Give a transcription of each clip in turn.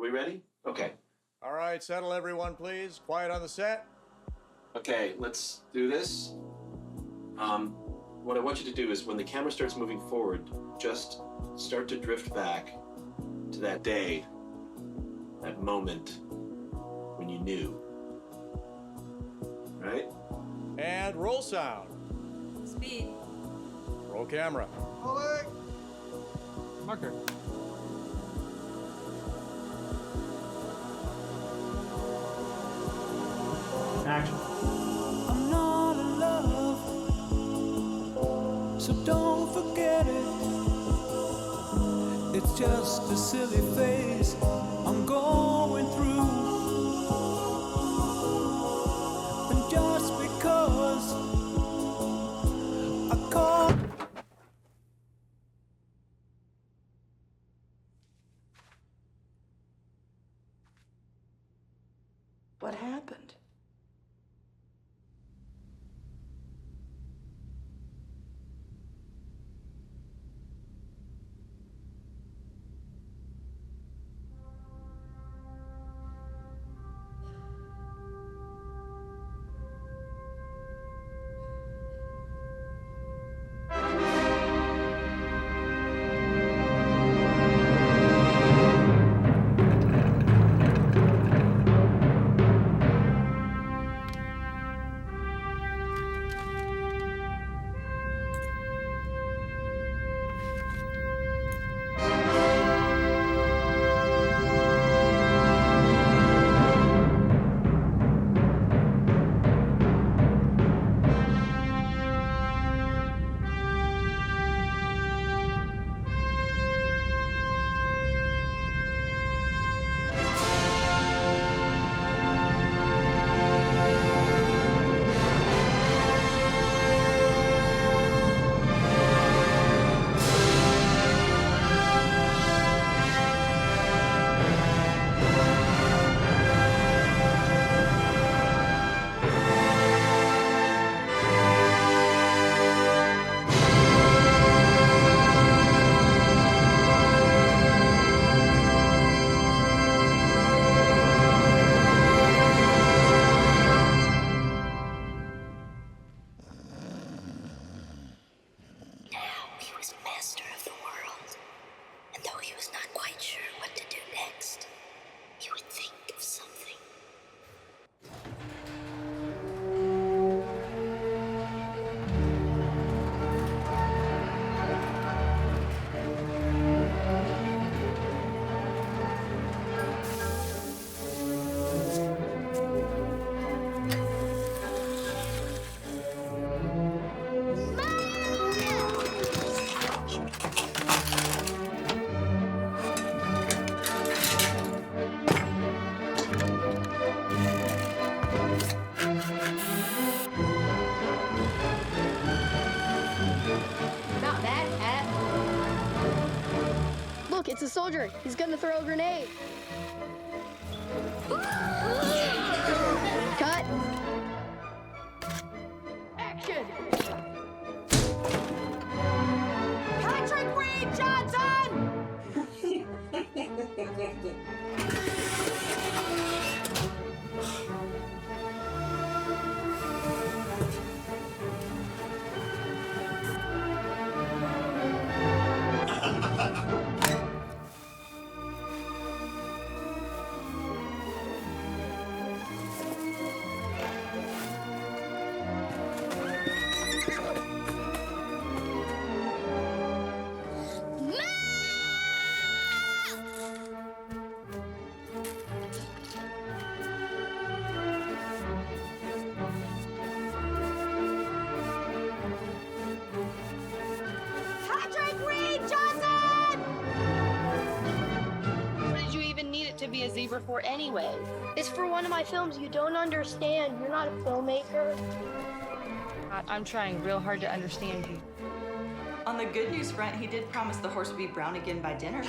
we ready? Okay. All right, settle everyone, please. Quiet on the set. Okay, let's do this. What I want you to do is when the camera starts moving forward, just start to drift back to that day, that moment when you knew. Right? And roll sound. Speed. Roll camera. Rolling. Marker. Action. I'm not in love, so don't forget it. It's just a silly phase I'm going through. And just because I call. What happened? He was master of the world, and though he was not quite sure what to do next, he would think of something. Not bad, Pat. Look, it's a soldier. He's gonna throw a grenade. Cut. Action. Patrick Reed Johnson! Patrick Reed Johnson! What did you even need it to be a zebra for anyway? It's for one of my films. You don't understand. You're not a filmmaker. I'm trying real hard to understand you. On the good news front, he did promise the horse would be brown again by dinner.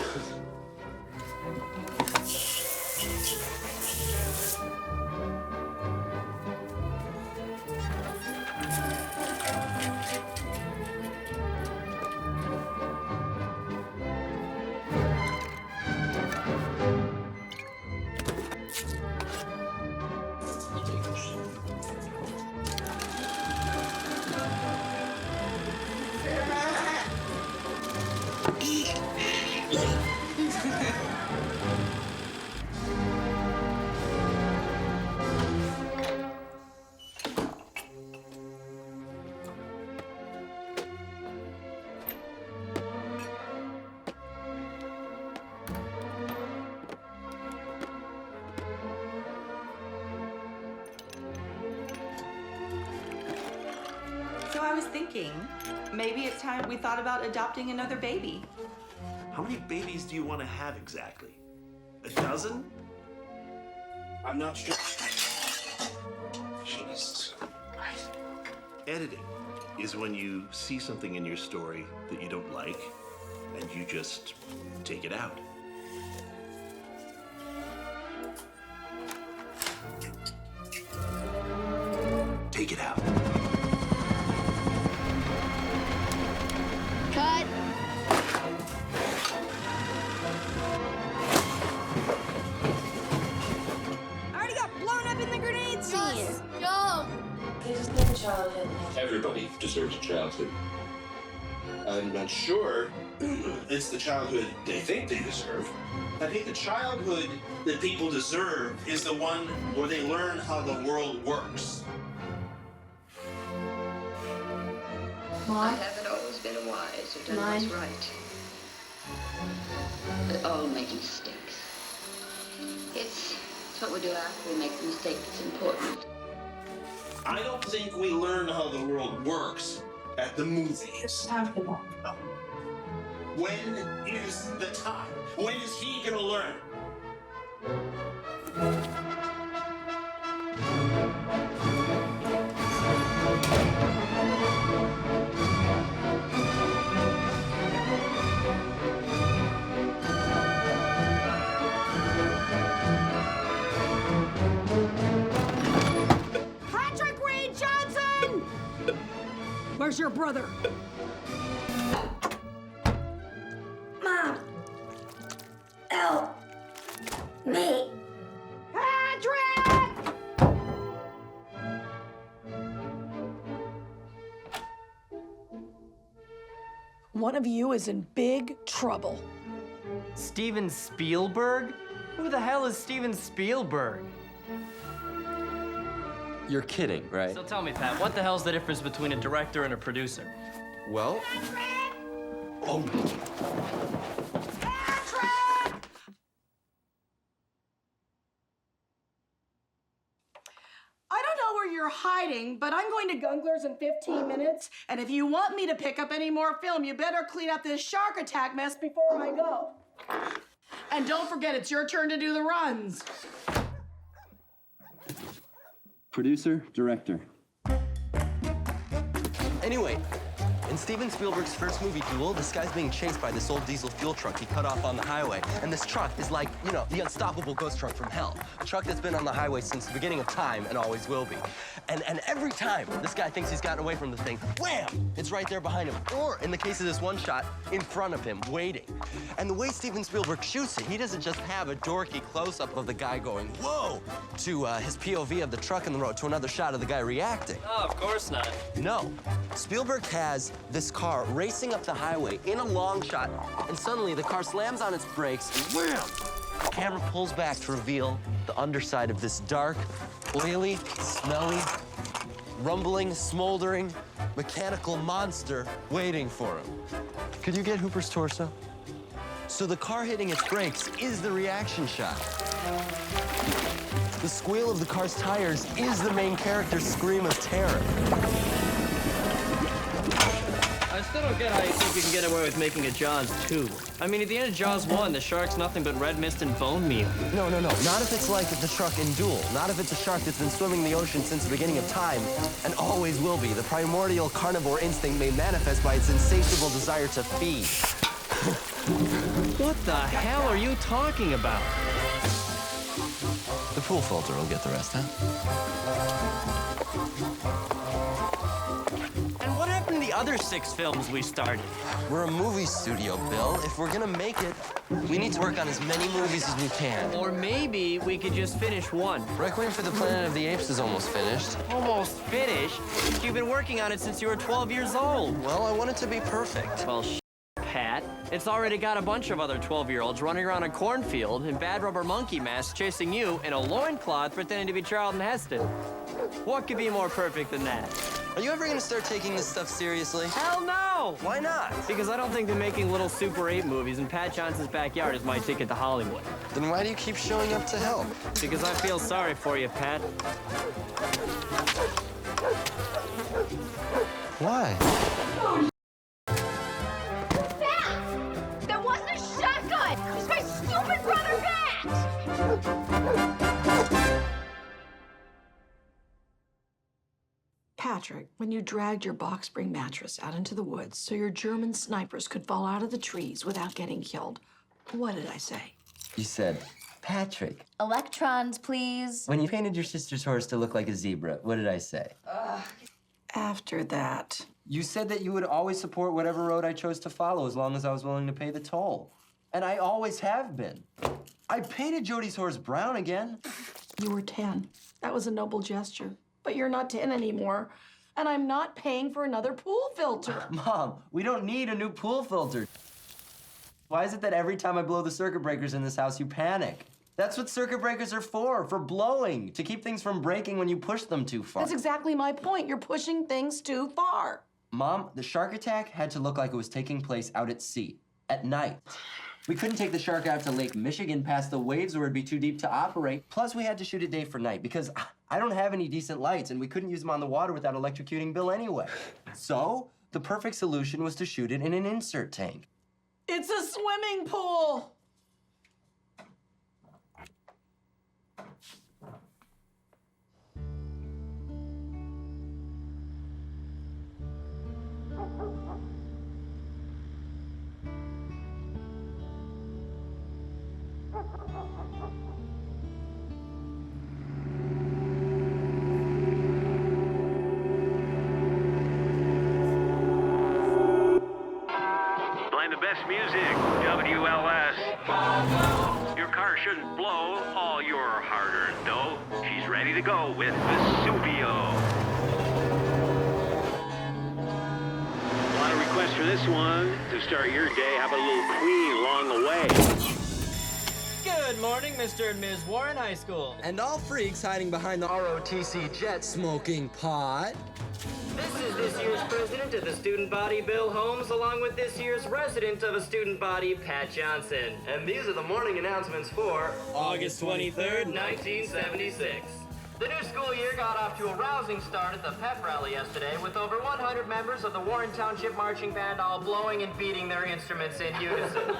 I was thinking, maybe it's time we thought about adopting another baby. How many babies do you want to have exactly? 1,000? I'm not sure. Jesus Christ. Editing is when you see something in your story that you don't like, and you just take it out. Take it out. Cut. I already got blown up in the grenade scene. Go. They just need a childhood. Everybody deserves a childhood. I'm not sure it's the childhood they think they deserve. I think the childhood that people deserve is the one where they learn how the world works. I haven't always been wise or done what's right. But all make mistakes. It's what we do after we make the mistake that's important. I don't think we learn how the world works at the movies. When is the time? When is he gonna learn? Patrick Reed Johnson! Where's your brother? Mom! Help! Me! Patrick! One of you is in big trouble. Steven Spielberg? Who the hell is Steven Spielberg? You're kidding, right? So tell me, Pat, what the hell's the difference between a director and a producer? Well, I don't know where you're hiding, but I'm going to Gungler's in 15 minutes, and if you want me to pick up any more film, you better clean up this shark attack mess before I go. And don't forget, it's your turn to do the runs. producer, director. Anyway, in Steven Spielberg's first movie, Duel, this guy's being chased by this old diesel fuel truck he cut off on the highway. And this truck is like, you know, the unstoppable ghost truck from hell. A truck that's been on the highway since the beginning of time and always will be. And every time this guy thinks he's gotten away from the thing, wham! It's right there behind him. Or, in the case of this one shot, in front of him, waiting. And the way Steven Spielberg shoots it, he doesn't just have a dorky close-up of the guy going, whoa, to his POV of the truck in the road, to another shot of the guy reacting. Oh, of course not. No. Spielberg has this car racing up the highway in a long shot, and suddenly the car slams on its brakes, and wham! The camera pulls back to reveal the underside of this dark, oily, smelly, rumbling, smoldering, mechanical monster waiting for him. Could you get Hooper's torso? So the car hitting its brakes is the reaction shot. The squeal of the car's tires is the main character's scream of terror. I still don't get how you think you can get away with making a Jaws 2. I mean, at the end of Jaws 1, the shark's nothing but red mist and bone meal. No. Not if it's like the shark in Duel. Not if it's a shark that's been swimming the ocean since the beginning of time and always will be. The primordial carnivore instinct made manifest by its insatiable desire to feed. What the hell are you talking about? The pool filter will get the rest, huh? And what happened to the other 6 films we started? We're a movie studio, Bill. If we're gonna make it, we need to work on as many movies as we can. Or maybe we could just finish one. Requiem for the Planet of the Apes is almost finished. Almost finished? You've been working on it since you were 12 years old. Well, I want it to be perfect. Well, Pat. It's already got a bunch of other 12-year-olds running around a cornfield in bad rubber monkey masks chasing you in a loincloth pretending to be Charlton Heston. What could be more perfect than that? Are you ever gonna start taking this stuff seriously? Hell no! Why not? Because I don't think that making little Super 8 movies in Pat Johnson's backyard is my ticket to Hollywood. Then why do you keep showing up to help? Because I feel sorry for you, Pat. Why? Bat! That wasn't a shotgun! It's my stupid brother Bat! Patrick, when you dragged your box spring mattress out into the woods so your German snipers could fall out of the trees without getting killed, what did I say? You said, Patrick. Electrons, please. When you painted your sister's horse to look like a zebra, what did I say? After that. You said that you would always support whatever road I chose to follow as long as I was willing to pay the toll. And I always have been. I painted Jody's horse brown again. You were 10. That was a noble gesture. But you're not 10 anymore. And I'm not paying for another pool filter. Mom, we don't need a new pool filter. Why is it that every time I blow the circuit breakers in this house, you panic? That's what circuit breakers are for blowing, to keep things from breaking when you push them too far. That's exactly my point. You're pushing things too far. Mom, the shark attack had to look like it was taking place out at sea, at night. We couldn't take the shark out to Lake Michigan past the waves or it'd be too deep to operate. Plus, we had to shoot it day for night because I don't have any decent lights and we couldn't use them on the water without electrocuting Bill anyway. So, the perfect solution was to shoot it in an insert tank. It's a swimming pool. Playing the best music, WLS. Your car shouldn't blow all your hard-earned dough. She's ready to go with Vesuvio. A lot of requests for this one. To start your day, have a little Queen along the way. Good morning, Mr. and Ms. Warren High School. And all freaks hiding behind the ROTC jet smoking pot. This is this year's president of the student body, Bill Holmes, along with this year's resident of a student body, Pat Johnson. And these are the morning announcements for August 23rd, 1976. The new school year got off to a rousing start at the pep rally yesterday with over 100 members of the Warren Township Marching Band all blowing and beating their instruments in unison.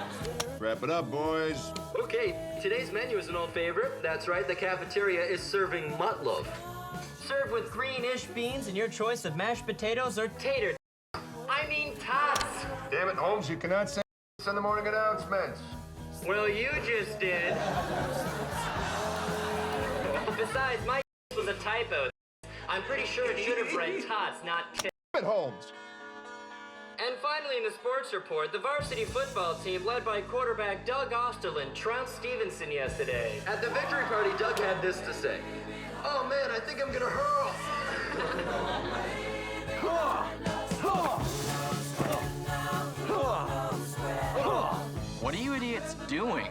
Wrap it up, boys. Okay, today's menu is an old favorite. That's right, the cafeteria is serving mutloaf. Served with greenish beans and your choice of mashed potatoes or tater. I mean tots. Damn it, Holmes, you cannot say in the morning announcements. Well, you just did. Besides, my was a typo. I'm pretty sure it should have read tots, not t. Damn it, Holmes. And finally, in the sports report, the varsity football team, led by quarterback Doug Osterland, trounced Stevenson yesterday. At the victory party, Doug had this to say. Oh man, I think I'm gonna hurl. What are you idiots doing?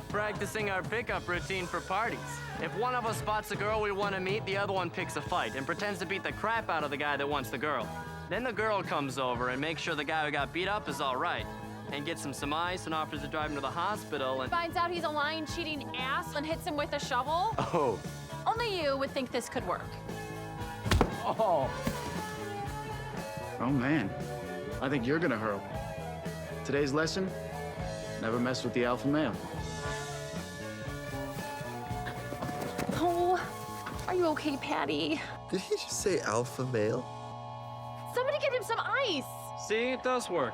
Practicing our pickup routine for parties. If one of us spots a girl we want to meet, the other one picks a fight and pretends to beat the crap out of the guy that wants the girl. Then the girl comes over and makes sure the guy who got beat up is all right, and gets him some ice and offers to drive him to the hospital and... Finds out he's a lying, cheating ass and hits him with a shovel. Oh. Only you would think this could work. Oh man, I think you're gonna hurl. Today's lesson, never mess with the alpha male. Oh, are you okay, Patty? Did he just say alpha male? Somebody get him some ice. See, it does work.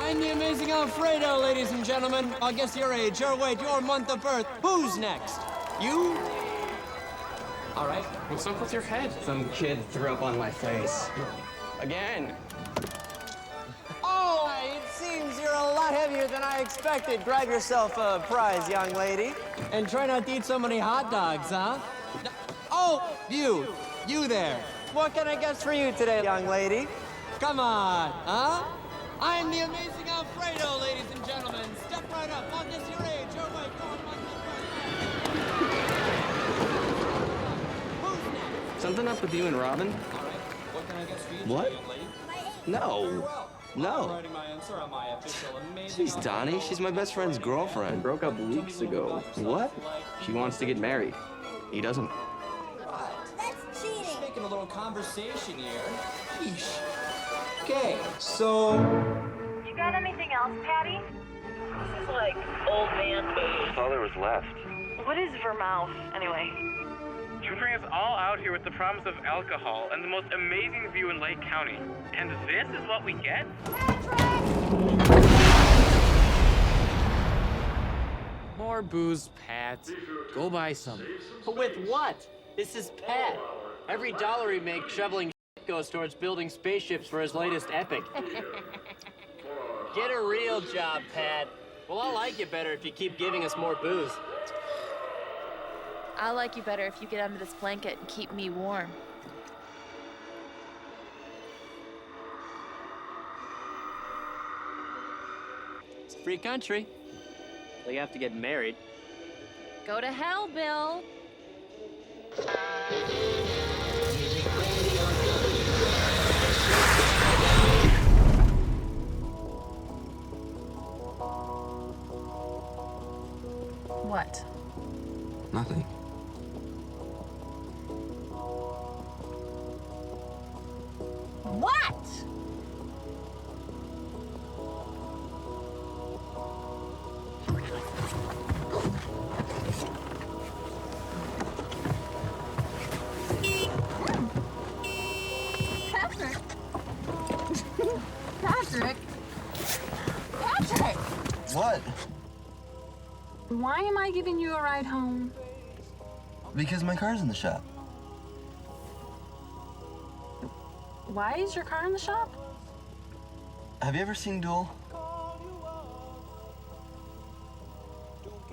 I'm the amazing Alfredo, ladies and gentlemen. I'll guess your age, your weight, your month of birth. Who's next? You? All right. What's up with your head? Some kid threw up on my face. Again. Oh, it seems you're a lot heavier than I expected. Grab yourself a prize, young lady. And try not to eat so many hot dogs, huh? Oh, you there. What can I guess for you today, young lady? Come on, huh? I'm the amazing Alfredo, ladies and gentlemen. Step right up. I'll guess your age. Your weight. Go on, Something up with you and Robin? What can I guess for you What? today, young lady? No. No. Writing my answer on my official amazing. She's Donnie. She's my best friend's girlfriend. Broke up weeks ago. What? She wants to get married. He doesn't. That's cheating. Just making a little conversation here. Yeesh. Okay, so. You got anything else, Patty? This is like old man food. All there was left. What is Vermouth, anyway? She bring us all out here with the promise of alcohol and the most amazing view in Lake County. And this is what we get? More booze, Pat. Go buy some. With what? This is Pat. Every dollar he makes shoveling goes towards building spaceships for his latest epic. Get a real job, Pat. Well, I'll like you better if you keep giving us more booze. I'll like you better if you get under this blanket and keep me warm. It's a free country. So you have to get married. Go to hell, Bill. What? Nothing. What? Patrick. Patrick. Patrick. What? Why am I giving you a ride home? Because my car's in the shop. Why is your car in the shop? Have you ever seen Duel?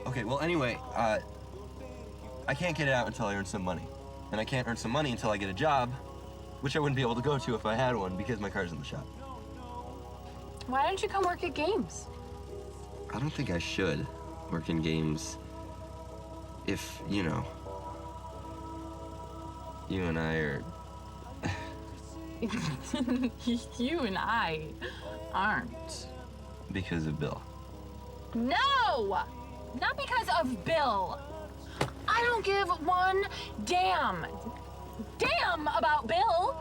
Okay, well, anyway, I can't get it out until I earn some money. And I can't earn some money until I get a job, which I wouldn't be able to go to if I had one because my car's in the shop. Why don't you come work at Games? I don't think I should work in games if, you know, you and I are... You and I aren't. because of Bill. No! Not because of Bill. I don't give one damn about Bill.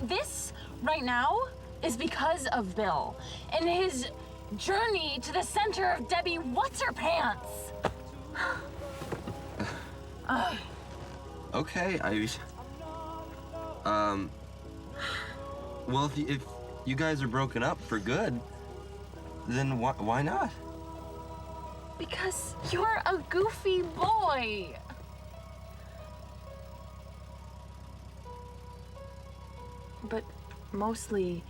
This right now is because of Bill and his journey to the center of Debbie What's-Her-Pants. Okay, well, if you guys are broken up for good, then why not? Because you're a goofy boy. But mostly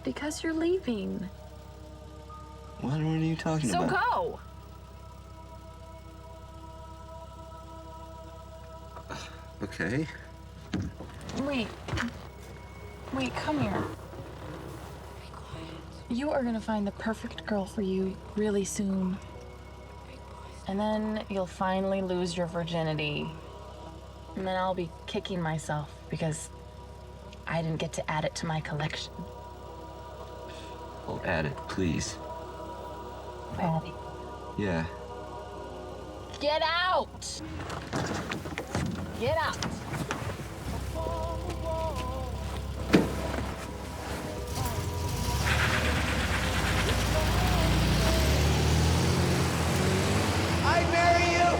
because you're leaving. What are you talking So about? go. Okay. Wait, come here. You are gonna find the perfect girl for you really soon. And then you'll finally lose your virginity. And then I'll be kicking myself because I didn't get to add it to my collection. Well, add it, please. Patty. Yeah. Get out! Get out! I'd marry you!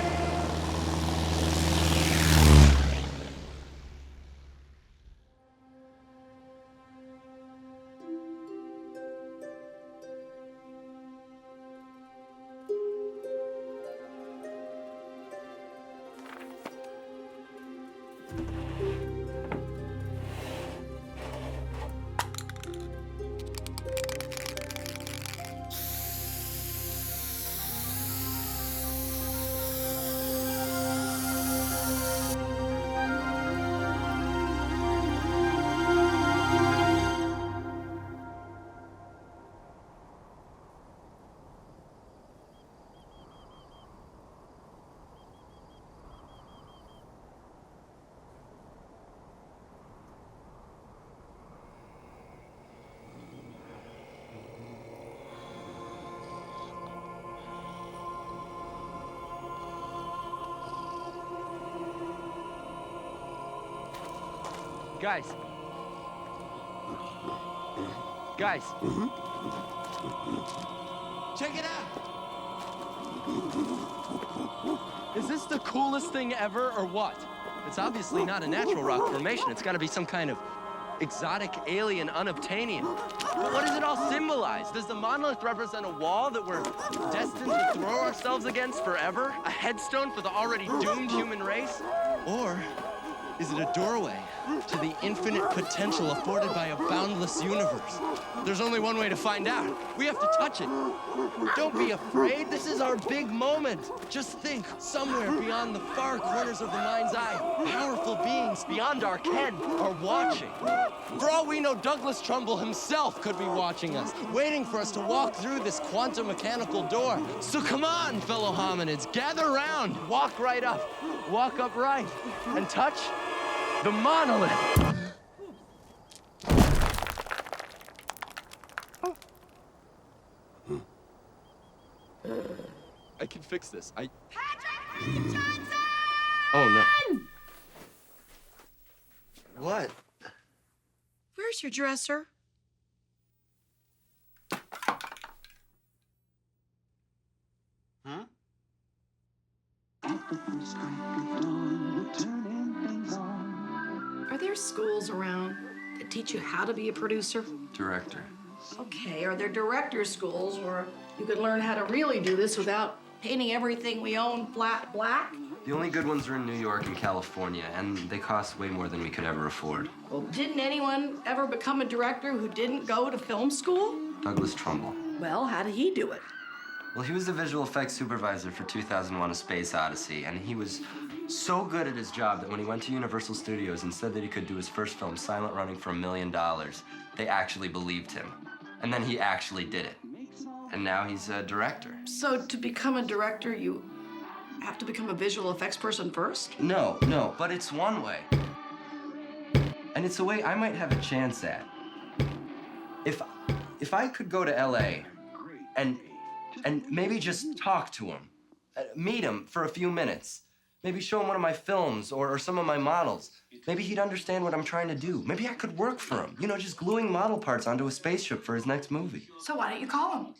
Guys. Guys. Check it out. Is this the coolest thing ever, or what? It's obviously not a natural rock formation. It's gotta be some kind of exotic alien unobtainium. But what does it all symbolize? Does the monolith represent a wall that we're destined to throw ourselves against forever? A headstone for the already doomed human race? Or is it a doorway to the infinite potential afforded by a boundless universe? There's only one way to find out. We have to touch it. Don't be afraid. This is our big moment. Just think, somewhere beyond the far corners of the mind's eye, powerful beings beyond our ken are watching. For all we know, Douglas Trumbull himself could be watching us, waiting for us to walk through this quantum mechanical door. So come on, fellow hominids, gather round, walk right up, walk upright, and touch the monolith. I can fix this. Patrick Johnson! Oh, no. What? Where's your dresser? Huh? Are there schools around that teach you how to be a producer? Director. Okay, are there director schools where you could learn how to really do this without painting everything we own flat black? The only good ones are in New York and California, and they cost way more than we could ever afford. Well, didn't anyone ever become a director who didn't go to film school? Douglas Trumbull. Well, how did he do it? Well, he was the visual effects supervisor for 2001: A Space Odyssey, and he was so good at his job that when he went to Universal Studios and said that he could do his first film, Silent Running, for $1 million, they actually believed him. And then he actually did it. And now he's a director. So to become a director, you have to become a visual effects person first? No, but it's one way. And it's a way I might have a chance at. If I could go to LA and maybe just talk to him, meet him for a few minutes, maybe show him one of my films or some of my models, maybe he'd understand what I'm trying to do. Maybe I could work for him, just gluing model parts onto a spaceship for his next movie. So why don't you call him?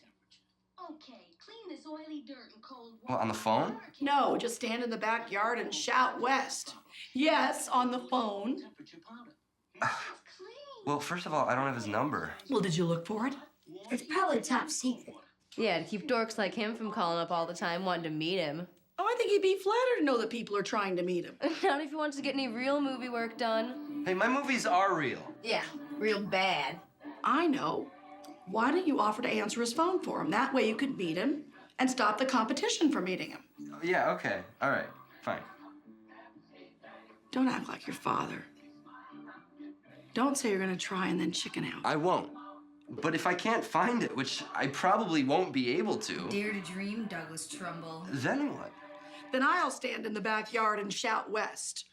Okay, clean this oily dirt and cold water. Well, on the phone? No, just stand in the backyard and shout west. Yes, on the phone. Well, first of all, I don't have his number. Well, did you look for it? It's probably top secret. Yeah, to keep dorks like him from calling up all the time wanting to meet him. Oh, I think he'd be flattered to know that people are trying to meet him. Not if he wants to get any real movie work done. Hey, my movies are real. Yeah, real bad. I know. Why don't you offer to answer his phone for him? That way you could meet him and stop the competition from meeting him. Yeah, okay. All right, fine. Don't act like your father. Don't say you're gonna try and then chicken out. I won't. But if I can't find it, which I probably won't be able to... Dare to dream, Douglas Trumbull. Then what? Then I'll stand in the backyard and shout west.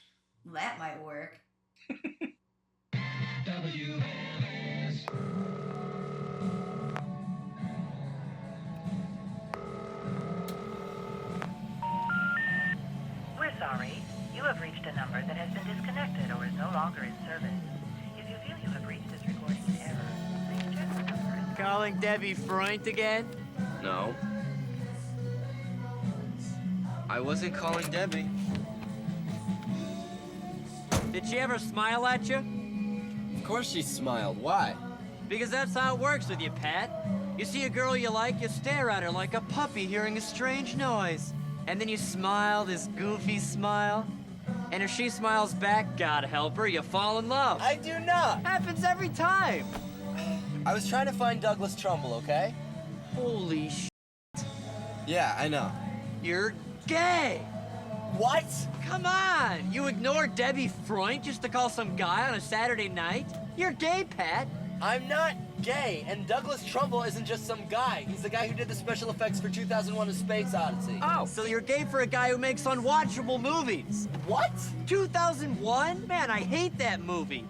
That might work. We're sorry. You have reached a number that has been disconnected or is no longer in service. If you feel you have reached this recording in error, please check the number. Calling Debbie Freund again? No. I wasn't calling Debbie. Did she ever smile at you? Of course she smiled. Why? Because that's how it works with you, Pat. You see a girl you like, you stare at her like a puppy hearing a strange noise. And then you smile this goofy smile. And if she smiles back, God help her, you fall in love. I do not. Happens every time. I was trying to find Douglas Trumbull, okay? Holy sh**. Yeah, I know. You're gay. What? Come on. You ignore Debbie Freund just to call some guy on a Saturday night? You're gay, Pat. I'm not gay, and Douglas Trumbull isn't just some guy. He's the guy who did the special effects for 2001: A Space Odyssey. Oh, so you're gay for a guy who makes unwatchable movies. What? 2001? Man, I hate that movie.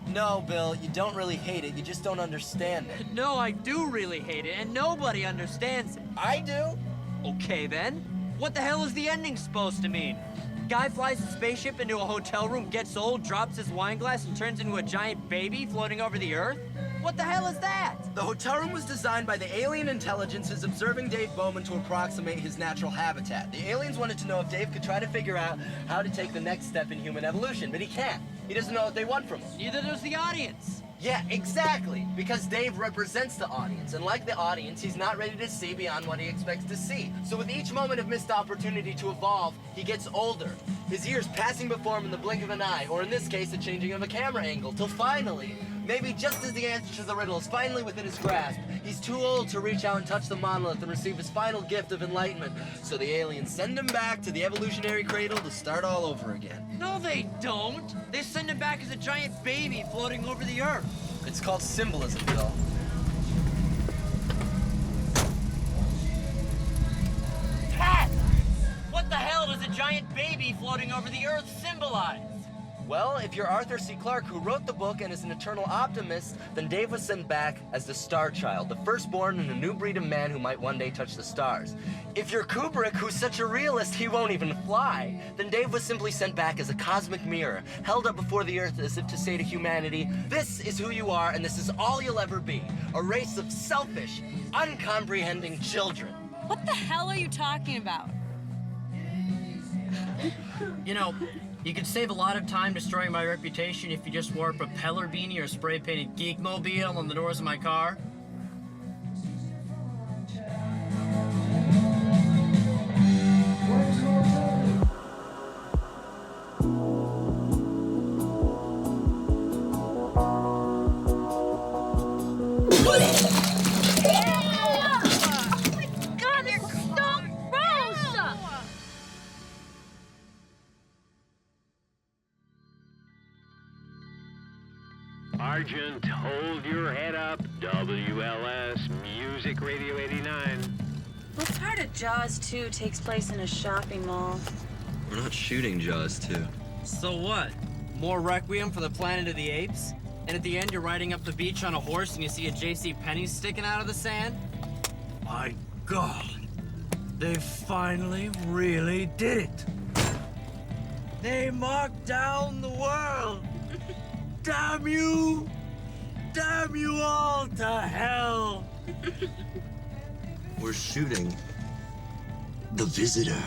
No, Bill, you don't really hate it. You just don't understand it. No, I do really hate it, and nobody understands it. I do. Okay, then. What the hell is the ending supposed to mean? Guy flies his spaceship into a hotel room, gets old, drops his wine glass, and turns into a giant baby floating over the Earth? What the hell is that? The hotel room was designed by the alien intelligences observing Dave Bowman to approximate his natural habitat. The aliens wanted to know if Dave could try to figure out how to take the next step in human evolution, but he can't. He doesn't know what they want from him. Neither does the audience. Yeah, exactly. Because Dave represents the audience, and like the audience, he's not ready to see beyond what he expects to see. So with each moment of missed opportunity to evolve, he gets older. His years passing before him in the blink of an eye, or in this case, the changing of a camera angle, till finally, maybe just as the answer to the riddle is finally within his grasp, he's too old to reach out and touch the monolith and receive his final gift of enlightenment. So the aliens send him back to the evolutionary cradle to start all over again. No, they don't. They send him back as a giant baby floating over the Earth. It's called symbolism, Bill. Pat! What the hell does a giant baby floating over the Earth symbolize? Well, if you're Arthur C. Clarke, who wrote the book and is an eternal optimist, then Dave was sent back as the Star Child, the firstborn in a new breed of man who might one day touch the stars. If you're Kubrick, who's such a realist he won't even fly, then Dave was simply sent back as a cosmic mirror, held up before the Earth as if to say to humanity, this is who you are and this is all you'll ever be, a race of selfish, uncomprehending children. What the hell are you talking about? You know, you could save a lot of time destroying my reputation if you just wore a propeller beanie or spray-painted Geekmobile on the doors of my car. God, they're so gross! Argent, hold your head up. WLS Music Radio 89. What part of Jaws 2 takes place in a shopping mall? We're not shooting Jaws 2. So what? More Requiem for the Planet of the Apes? And at the end, you're riding up the beach on a horse and you see a J.C. Penney sticking out of the sand? My God, they finally really did it. They marked down the world. Damn you! Damn you all to hell! We're shooting The Visitor.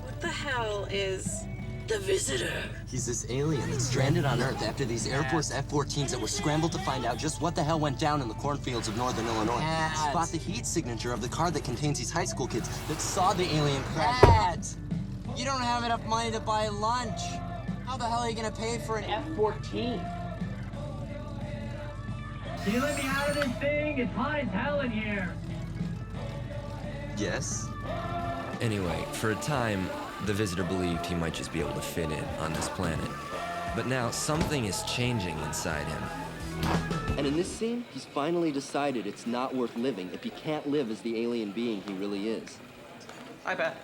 What the hell is the Visitor? He's this alien that's stranded on Earth after these Air Force F-14s that were scrambled to find out just what the hell went down in the cornfields of northern Illinois. Spot the heat signature of the car that contains these high school kids that saw the alien crash. Dad! You don't have enough money to buy lunch. How the hell are you gonna pay for an F-14? Can you let me out of this thing? It's hot as hell in here. Yes? Anyway, for a time, the Visitor believed he might just be able to fit in on this planet. But now, something is changing inside him. And in this scene, he's finally decided it's not worth living if he can't live as the alien being he really is. Hi, Pat.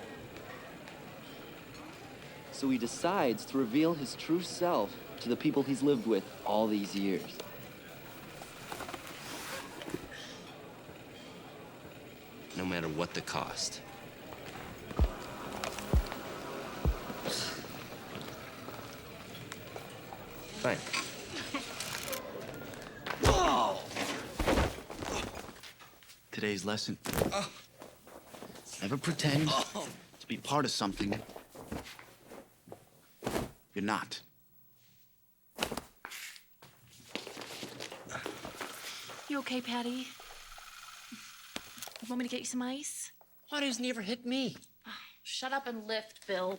So he decides to reveal his true self to the people he's lived with all these years. No matter what the cost. Fine. Today's lesson. Never pretend to be part of something you're not. You okay, Patty? You want me to get you some ice? Why doesn't he ever hit me? Shut up and lift, Bill.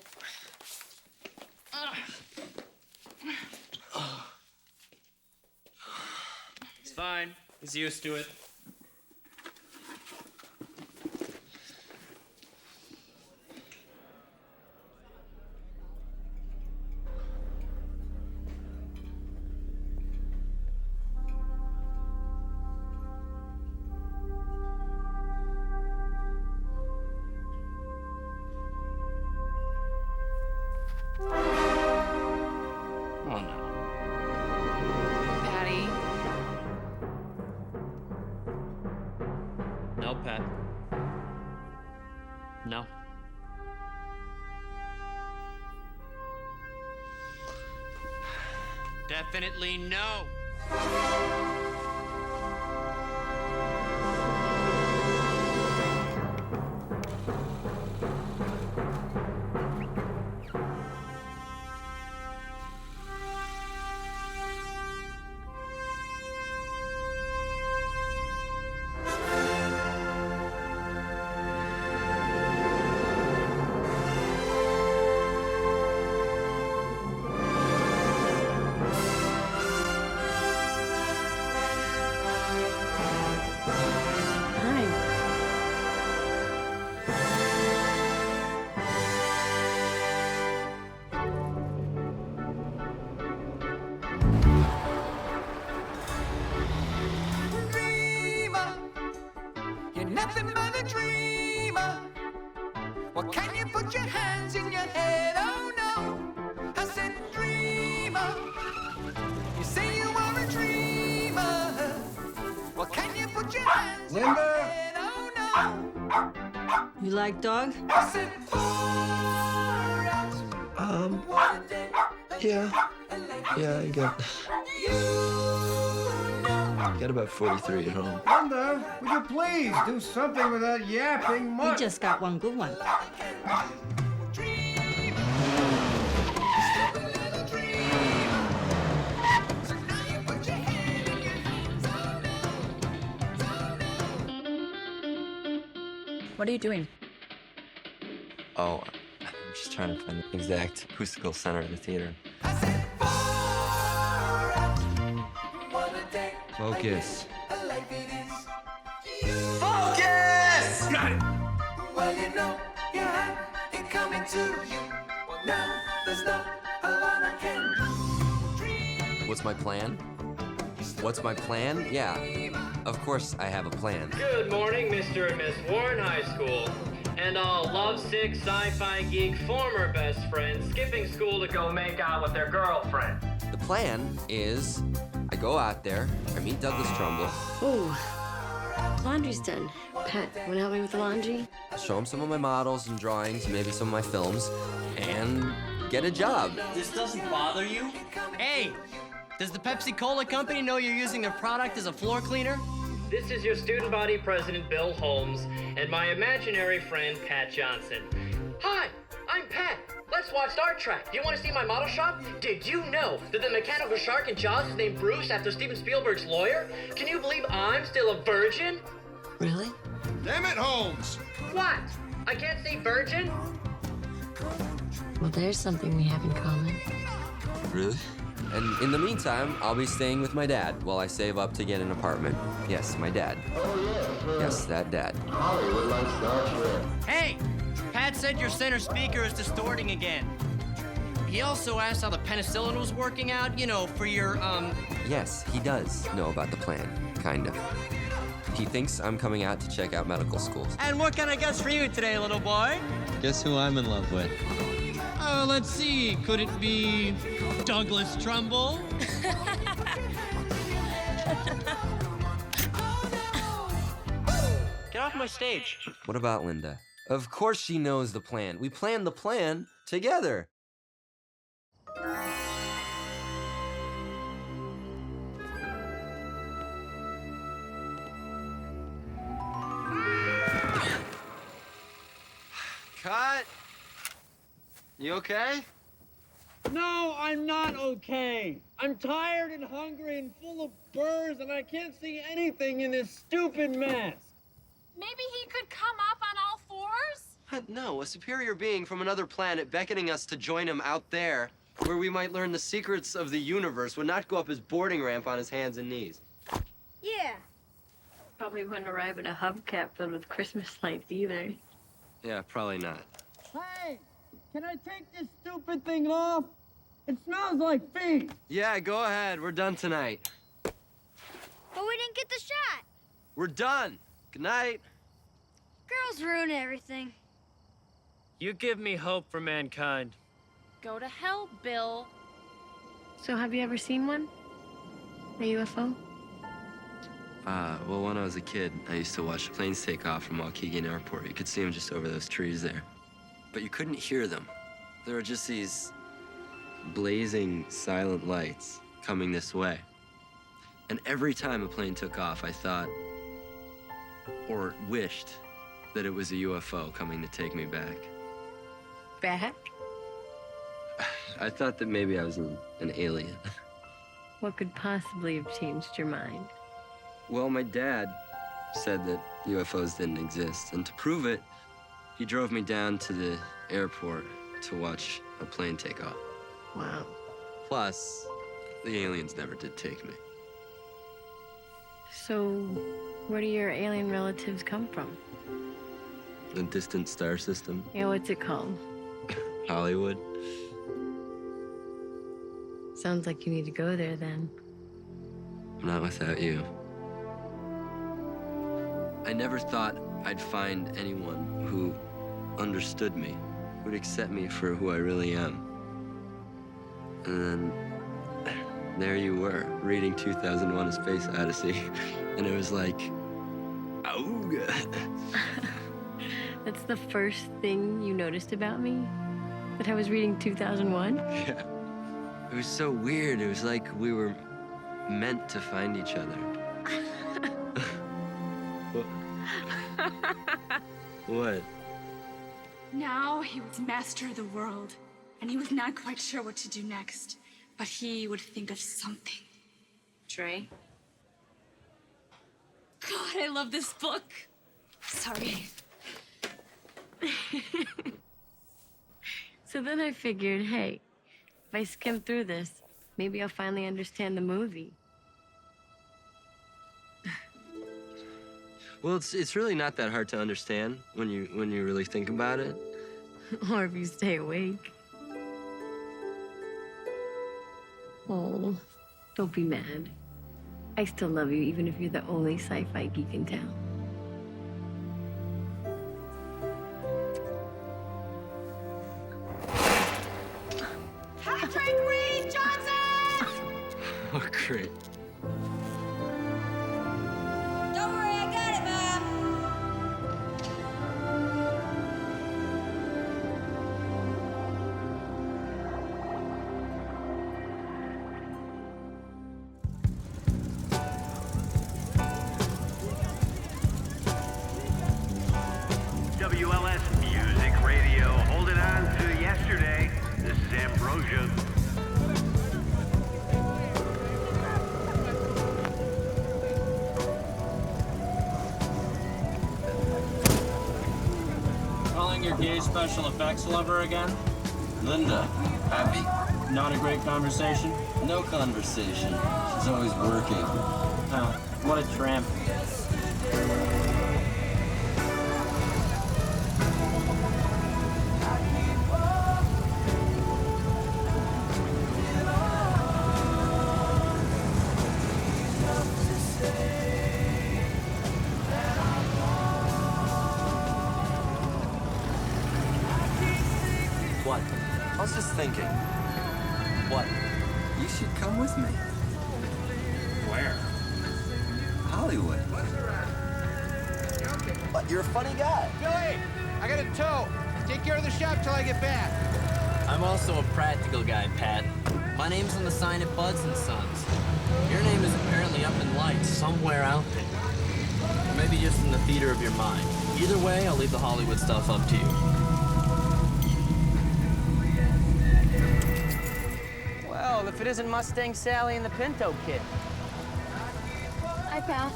It's fine. He's used to it. Oh, no. Patty. No, Pat. No. Definitely no. Dreamer, you're nothing but a dreamer. Well, can you put your hands in your head? Oh no, I said dreamer. You say you are a dreamer. Well, can you put your hands in your head? Oh no. You like dog? I said Yeah, I got about 43 at home. Linda, would you please do something with that yapping We mutt? just got one good one. What are you doing? Oh, I'm just trying to find the exact acoustical center of the theater. Focus. Focus! Got it! Well, you know, you have it coming to you. Well, now there's not a lot I can do. What's my plan? What's my plan? Yeah, of course I have a plan. Good morning, Mr. and Miss Warren High School. And all lovesick sci-fi geek former best friends skipping school to go make out with their girlfriend. The plan is I go out there, I meet Douglas Trumbull, Ooh, laundry's done. Pat, wanna help me with the laundry? show him some of my models and drawings, maybe some of my films, and get a job. This doesn't bother you? Hey, does the Pepsi-Cola company know you're using their product as a floor cleaner? This is your student body president, Bill Holmes, and my imaginary friend, Pat Johnson. Hi, I'm Pat. Let's watch Star Trek. Do you want to see my model shop? Did you know that the mechanical shark in Jaws is named Bruce after Steven Spielberg's lawyer? Can you believe I'm still a virgin? Really? Damn it, Holmes! What? I can't say virgin? Well, there's something we have in common. Really? And in the meantime, I'll be staying with my dad while I save up to get an apartment. Yes, my dad. Yes, that dad. Hollywood likes Star Trek. Hey! Pat said your center speaker is distorting again. He also asked how the penicillin was working out, you know, for your, Yes, he does know about the plan, kind of. He thinks I'm coming out to check out medical schools. And what can I guess for you today, little boy? Guess who I'm in love with? Let's see. Could it be Douglas Trumbull? Get off my stage. What about Linda? Of course she knows the plan. We planned the plan together. Cut! You okay? No, I'm not okay. I'm tired and hungry and full of burrs, and I can't see anything in this stupid mess. Maybe he could come up on all fours? No, a superior being from another planet beckoning us to join him out there, where we might learn the secrets of the universe, would not go up his boarding ramp on his hands and knees. Yeah. Probably wouldn't arrive in a hubcap filled with Christmas lights either. Yeah, probably not. Hey, can I take this stupid thing off? It smells like feet. Yeah, go ahead. We're done tonight. But we didn't get the shot. We're done. Good night. Girls ruin everything. You give me hope for mankind. Go to hell, Bill. So have you ever seen one? A UFO? Well, when I was a kid, I used to watch planes take off from Waukegan Airport. You could see them just over those trees there. But you couldn't hear them. There were just these blazing, silent lights. coming this way. And every time a plane took off, I thought, or wished, that it was a UFO coming to take me back. Back? I thought that maybe I was an alien. What could possibly have changed your mind? Well, my dad said that UFOs didn't exist, and to prove it, he drove me down to the airport to watch a plane take off. Wow. Plus, the aliens never did take me. So, where do your alien relatives come from? The distant star system, Yeah, what's it called? Hollywood. Sounds like you need to go there then. Not without you. I never thought I'd find anyone who understood me, who'd accept me for who I really am. And then there you were, reading 2001: A Space Odyssey, and it was like, auga. That's the first thing you noticed about me? That I was reading 2001? Yeah. It was so weird. It was like we were meant to find each other. What? Now he was master of the world, and he was not quite sure what to do next, but he would think of something. Trey? God, I love this book. Sorry. So then I figured, hey, if I skim through this, maybe I'll finally understand the movie. Well, it's really not that hard to understand when you really think about it. Or if you stay awake. Oh, don't be mad. I still love you, even if you're the only sci-fi geek in town. Patrick Reed Johnson! Oh, great. Don't worry, I got it, Mom. WLS Music Radio, holding on to yesterday. This is Ambrosia. Calling your gay special effects lover again? Linda, happy? Not a great conversation? No conversation. She's always working. Oh, what a tramp. What? I was just thinking. What? You should come with me. Where? Hollywood. What? You're a funny guy. Billy, I got a tow. Take care of the shop till I get back. I'm also a practical guy, Pat. My name's on the sign at Buds & Sons. Your name is apparently up in lights somewhere out there. Or maybe just in the theater of your mind. Either way, I'll leave the Hollywood stuff up to you. Well, if it isn't Mustang Sally and the Pinto Kid. Hi, pal.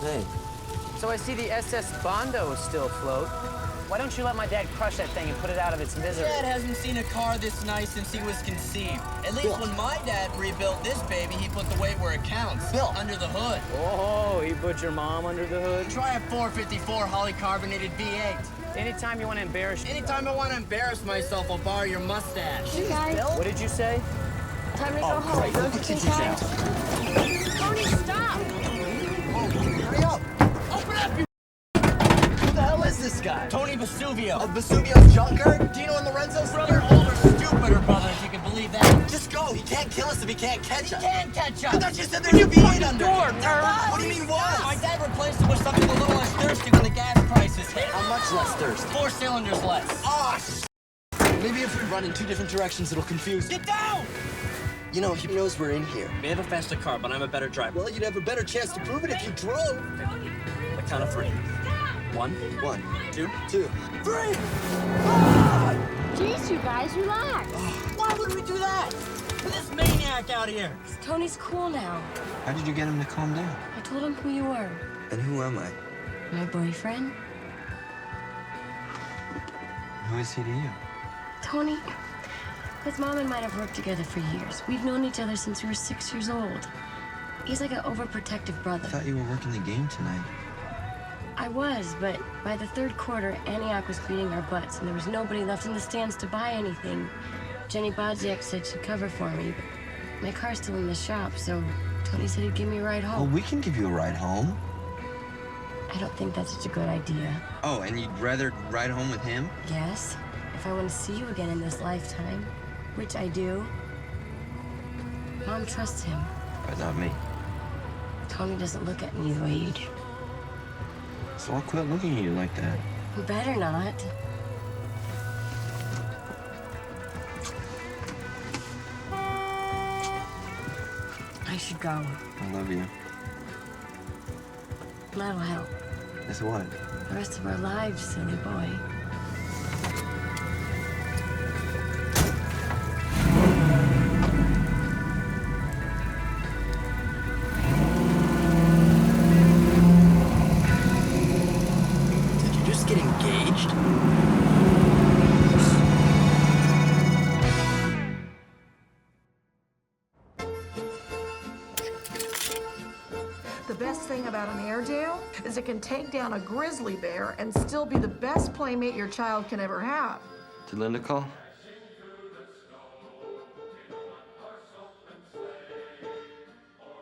Hey. So I see the SS Bondo is still afloat. Why don't you let my dad crush that thing and put it out of its misery? Dad hasn't seen a car this nice since he was conceived. At least when my dad rebuilt this baby, he put the weight where it counts. Bill. Under the hood. Oh, he put your mom under the hood? Try a 454 Holley-carbonated V8. Anytime you want to embarrass... Anytime I want to embarrass myself, I'll borrow your mustache. Hey, guys. What did you say? Time to go home. Don't you think time? Tony, stop! Hurry up! Open up, you... Who the hell is this guy? Tony Vesuvio. Of Vesuvio's junkyard? Dino and Lorenzo's brother, older, stupider brother, if you can believe that. Just go. He can't kill us if he can't catch us. He can catch us. I thought you said there's a V8 under. Door, nerd. What do you mean, what? My dad replaced it with something a little less thirsty when the gas prices hit. How much less thirsty? 4 cylinders less. Oh, maybe if we run in 2 different directions, it'll confuse you. Get down! You know, he knows we're in here. May have a faster car, but I'm a better driver. Well, you'd have a better chance to prove it if you drove. The count of 3. 1, 1, 2, 2, 3! Jeez, you guys, relax. Why would we do that? With this maniac out here. Tony's cool now. How did you get him to calm down? I told him who you were. And who am I? My boyfriend? Who is he to you? Tony, his mom and mine have worked together for years. We've known each other since we were 6 years old. He's like an overprotective brother. I thought you were working the game tonight. I was, but by the third quarter, Antioch was beating our butts, and there was nobody left in the stands to buy anything. Jenny Bodziak said she'd cover for me, but my car's still in the shop, so Tony said he'd give me a ride home. Well, we can give you a ride home. I don't think that's such a good idea. Oh, and you'd rather ride home with him? Yes, if I want to see you again in this lifetime, which I do. Mom trusts him. But not me. Tony doesn't look at me the way you do. So I'll quit looking at you like that. You better not. I should go. I love you. That'll help. As what? The rest of our lives, silly boy. Did you just get engaged? The best thing about an Airedale is it can take down a grizzly bear and still be the best playmate your child can ever have. Did Linda call?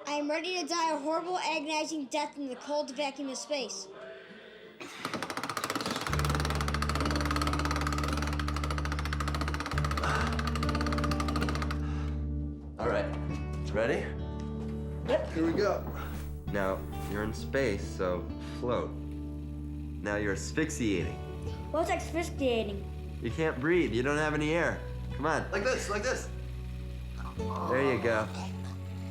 I am ready to die a horrible, agonizing death in the cold vacuum of space. All right. Ready? Yep, here we go. Now, you're in space, so float. Now you're asphyxiating. What's asphyxiating? You can't breathe. You don't have any air. Come on. Like this, like this. There you go.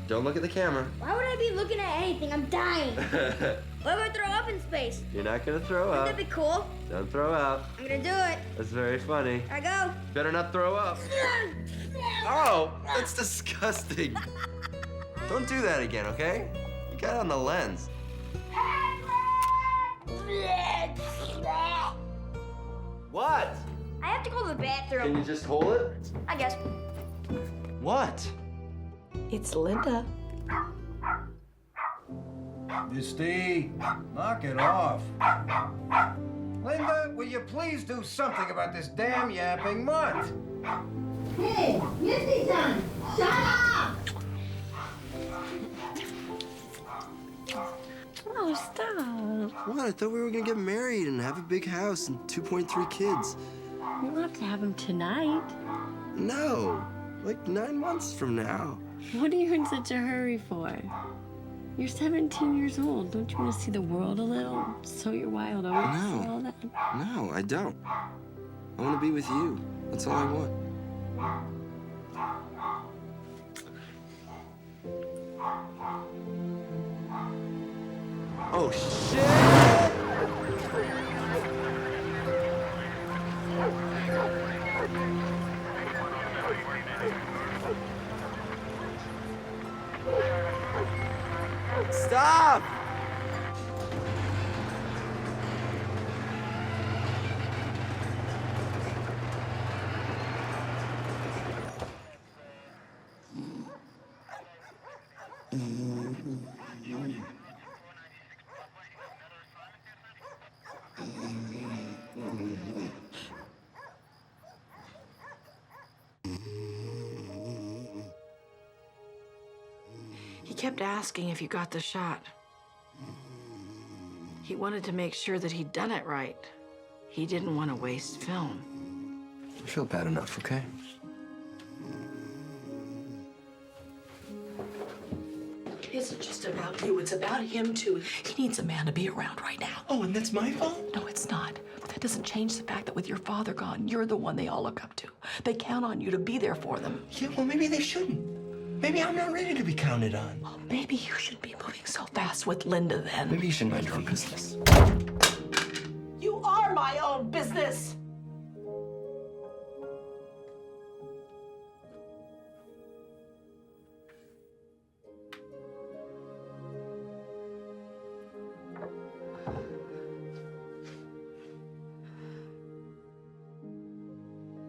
Don't look at the camera. Why would I be looking at anything? I'm dying. What if I throw up in space? You're not gonna throw Wouldn't up. that be cool? Don't throw up. I'm gonna do it. That's very funny. I go. Better not throw up. Oh, that's disgusting. Don't do that again, okay? You got it on the lens. What? I have to go to the bathroom. Can you just hold it? I guess. What? It's Linda. Misty, knock it off. Linda, will you please do something about this damn yapping mutt? Hey, Misty-san, shut up! Oh, stop. What? I thought we were gonna get married and have a big house and 2.3 kids. You don't have to have him tonight. No, like 9 months from now. What are you in such a hurry for? You're 17 years old. Don't you want to see the world a little? Sow your wild oats and all that? No, I don't. I want to be with you. That's all I want. Oh, shit! Stop! He kept asking if you got the shot. He wanted to make sure that he'd done it right. He didn't want to waste film. I feel bad enough, okay? It isn't just about you, it's about him too. He needs a man to be around right now. Oh, and that's my fault? No, it's not. But that doesn't change the fact that with your father gone, you're the one they all look up to. They count on you to be there for them. Yeah, well, maybe they shouldn't. Maybe I'm not ready to be counted on. Oh, maybe you should be moving so fast with Linda then. Maybe you should mind your own business. You are my own business.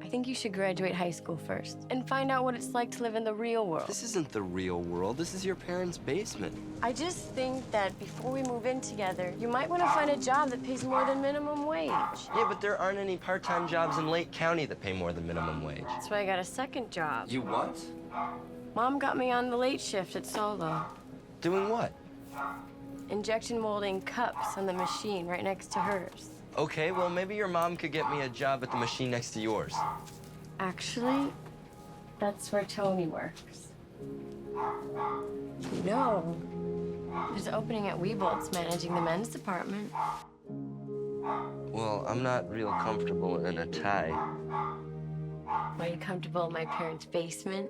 I think you should graduate high school first and find out what it's like to live in the real world. This isn't the real world. This is your parents' basement. I just think that before we move in together, you might want to find a job that pays more than minimum wage. Yeah, but there aren't any part-time jobs in Lake County that pay more than minimum wage. That's why I got a second job. You what? Mom got me on the late shift at Solo. Doing what? Injection molding cups on the machine right next to hers. Okay, well, maybe your mom could get me a job at the machine next to yours. Actually, that's where Tony works. No. There's an opening at Weebolt's managing the men's department. Well, I'm not real comfortable in a tie. Are you comfortable in my parents' basement?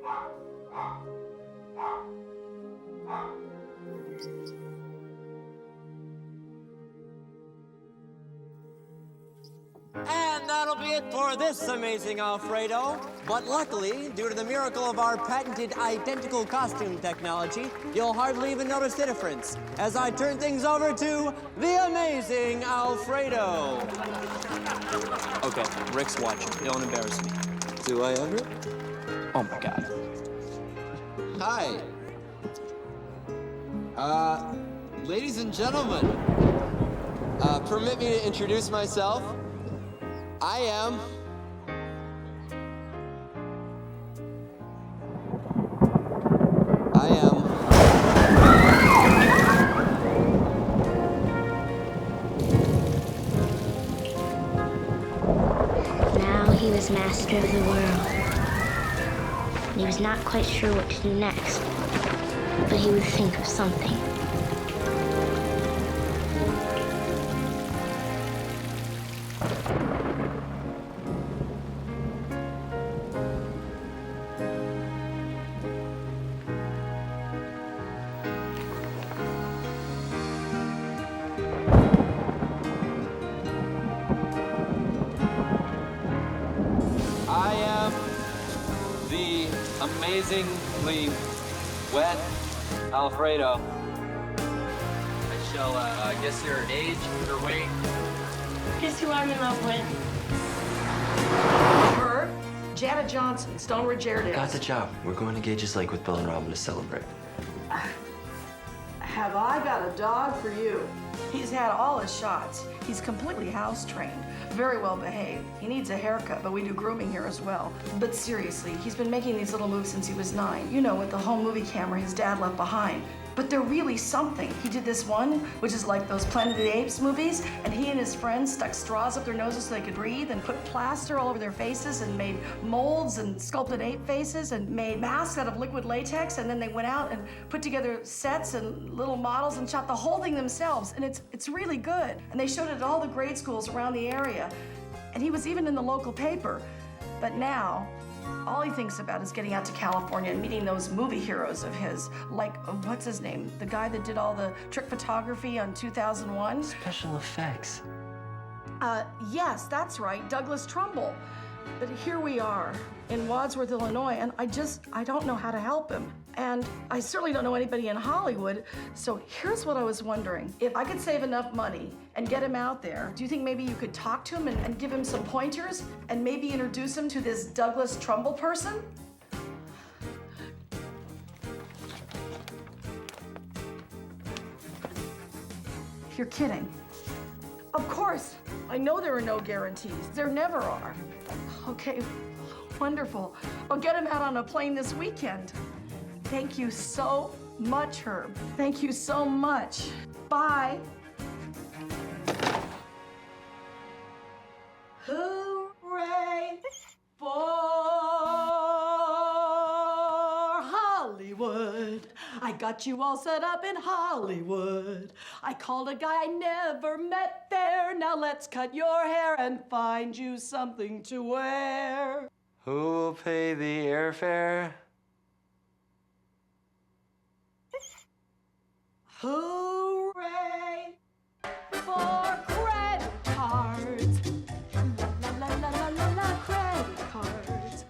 And that'll be it for this amazing Alfredo. But luckily, due to the miracle of our patented identical costume technology, you'll hardly even notice the difference as I turn things over to the amazing Alfredo. Okay, Rick's watching. Don't embarrass me. Do I ever? Oh my God. Hi. Ladies and gentlemen, permit me to introduce myself. I am Now he was master of the world. And he was not quite sure what to do next, but he would think of something. I am the amazingly wet Alfredo. I shall guess your age, your weight. Guess who I'm in love with? Her, Janet Johnson, Stoneward Jared. Got the job. We're going to Gage's Lake with Bill and Robin to celebrate. Have I got a dog for you? He's had all his shots. He's completely house trained, very well behaved. He needs a haircut, but we do grooming here as well. But seriously, he's been making these little moves since he was 9. You know, with the home movie camera his dad left behind. But they're really something. He did this one, which is like those Planet of the Apes movies, and he and his friends stuck straws up their noses so they could breathe and put plaster all over their faces and made molds and sculpted ape faces and made masks out of liquid latex, and then they went out and put together sets and little models and shot the whole thing themselves, and it's really good. And they showed it at all the grade schools around the area, and he was even in the local paper. But now, all he thinks about is getting out to California and meeting those movie heroes of his, like, what's his name? The guy that did all the trick photography on 2001? Special effects. Yes, that's right, Douglas Trumbull. But here we are in Wadsworth, Illinois, and I don't know how to help him. And I certainly don't know anybody in Hollywood, so here's what I was wondering. If I could save enough money and get him out there, do you think maybe you could talk to him and give him some pointers and maybe introduce him to this Douglas Trumbull person? You're kidding. Of course, I know there are no guarantees. There never are. Okay, wonderful. I'll get him out on a plane this weekend. Thank you so much, Herb. Thank you so much. Bye. Hooray for Hollywood. I got you all set up in Hollywood. I called a guy I never met there. Now let's cut your hair and find you something to wear. Who will pay the airfare? Hooray for credit cards. La la la la la la credit cards.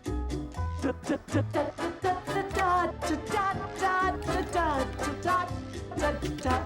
Da da da da da da da da da da da da da.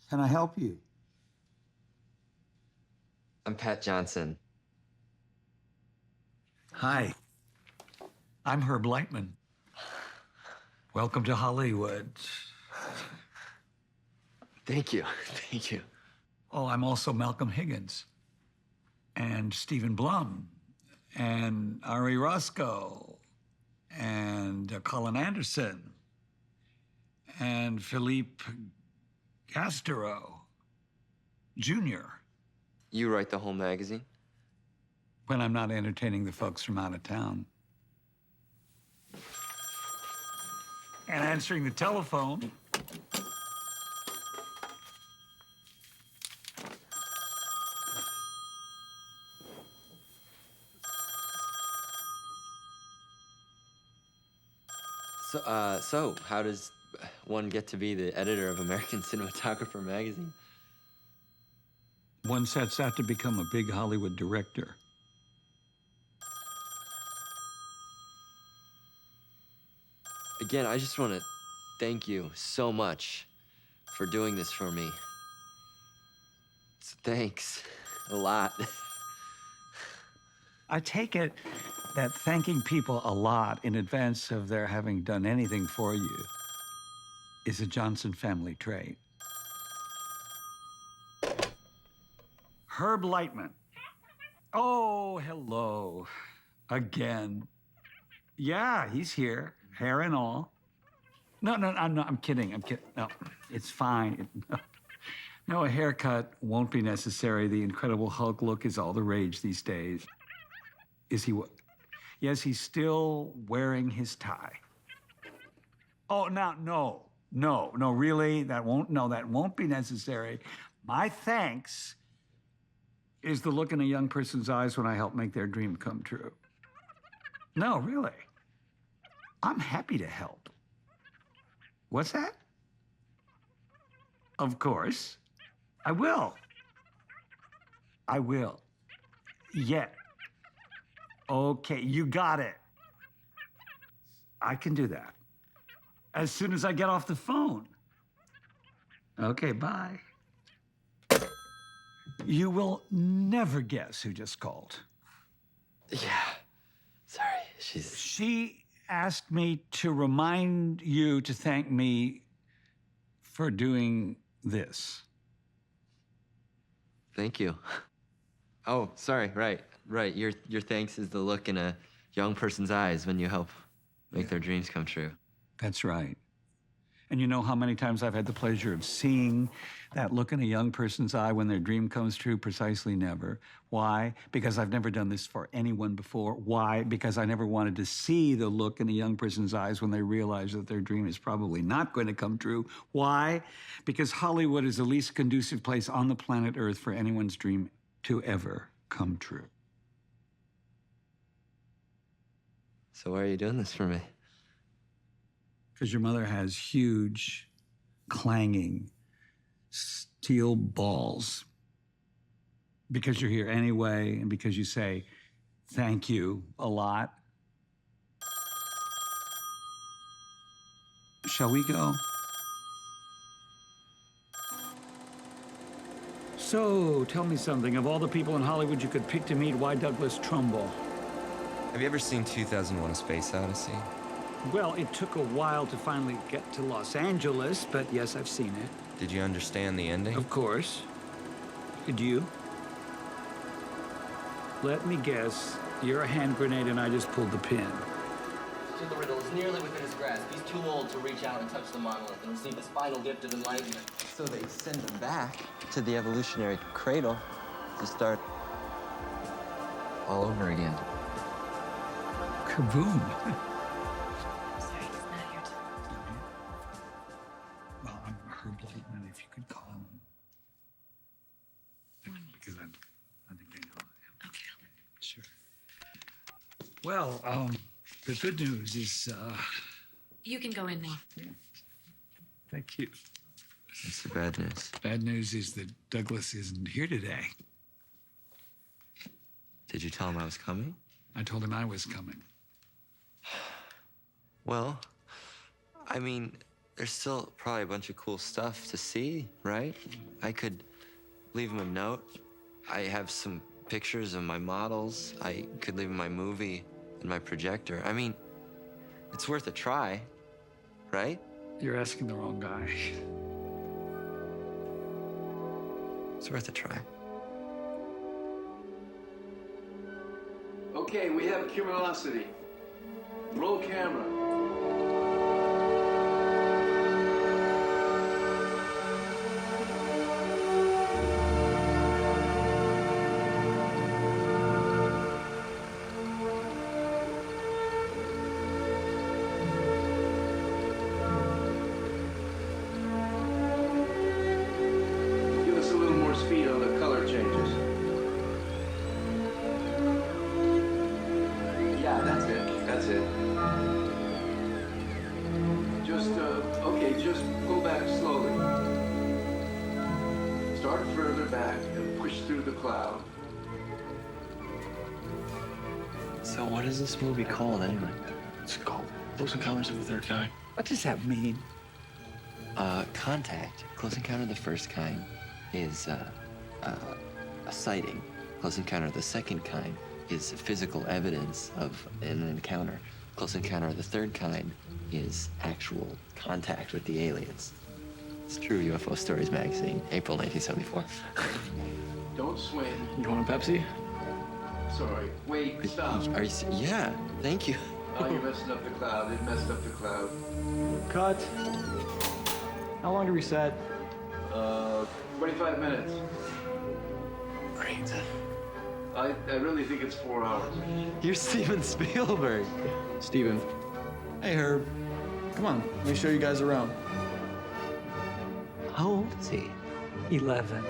Can I help you? I'm Pat Johnson. Hi. I'm Herb Lightman. Welcome to Hollywood. Thank you. Thank you. Oh, I'm also Malcolm Higgins. And Stephen Blum. And Ari Roscoe. And Colin Anderson. And Philippe Castro Jr. You write the whole magazine? When I'm not entertaining the folks from out of town. And answering the telephone. So how does one get to be the editor of American Cinematographer magazine? One sets out to become a big Hollywood director. Again, I just want to thank you so much for doing this for me. Thanks a lot. I take it that thanking people a lot in advance of their having done anything for you is a Johnson family trait. Herb Lightman. Oh, hello. Again. Yeah, he's here, hair and all. No, I'm kidding. No, it's fine. No, a haircut won't be necessary. The Incredible Hulk look is all the rage these days. Is he what? Yes, he's still wearing his tie. Oh, now, no, really, that won't be necessary. My thanks is the look in a young person's eyes when I help make their dream come true. No, really. I'm happy to help. What's that? Of course. I will. Yeah. Okay, you got it. I can do that. As soon as I get off the phone. Okay, bye. You will never guess who just called. Yeah. Sorry, She asked me to remind you to thank me for doing this. Thank you. Oh, sorry, right. Your thanks is the look in a young person's eyes when you help make their dreams come true. That's right. And you know how many times I've had the pleasure of seeing that look in a young person's eye when their dream comes true? Precisely never. Why? Because I've never done this for anyone before. Why? Because I never wanted to see the look in a young person's eyes when they realize that their dream is probably not going to come true. Why? Because Hollywood is the least conducive place on the planet Earth for anyone's dream to ever come true. So why are you doing this for me? Because your mother has huge, clanging steel balls. Because you're here anyway, and because you say thank you a lot. Shall we go? So, tell me something. Of all the people in Hollywood you could pick to meet, why Douglas Trumbull? Have you ever seen 2001: A Space Odyssey? Well, it took a while to finally get to Los Angeles, but yes, I've seen it. Did you understand the ending? Of course. Did you? Let me guess. You're a hand grenade and I just pulled the pin. The riddle is nearly within his grasp. He's too old to reach out and touch the monolith and receive his final gift of enlightenment. So they send him back to the evolutionary cradle to start all over again. Kaboom. Well, I'm Herb Lightman, if you could call him. Because I think they know him. Okay. Sure. Well, the good news is, You can go in now. thank you. What's the bad news? Bad news is that Douglas isn't here today. Did you tell him I was coming? I told him I was coming. Well, I mean, there's still probably a bunch of cool stuff to see, right? I could leave him a note. I have some pictures of my models. I could leave him my movie and my projector. I mean, it's worth a try, right? You're asking the wrong guy. It's worth a try. Okay, we have Curiosity. Roll camera. Give us a little more speed on the color changes. Yeah, that's it. That's it. Just, okay, just pull back slowly. Start further back and push through the cloud. So what is this movie called anyway? It's called Close Encounters of the Third Kind. What does that mean? Contact. Close Encounter of the First Kind is a sighting. Close Encounter of the Second Kind is physical evidence of an encounter. Close Encounter of the Third Kind is actual contact with the aliens. It's True UFO Stories magazine, April 1974. Don't swing. You want a Pepsi? Sorry. Wait, stop. Are you? Yeah. Thank you. Oh, you're messing up the cloud. It messed up the cloud. Cut. How long do we set? 25 minutes. Great. I really think it's 4 hours. You're Steven Spielberg. Steven. Hey, Herb. Come on, let me show you guys around. How old is he? 11.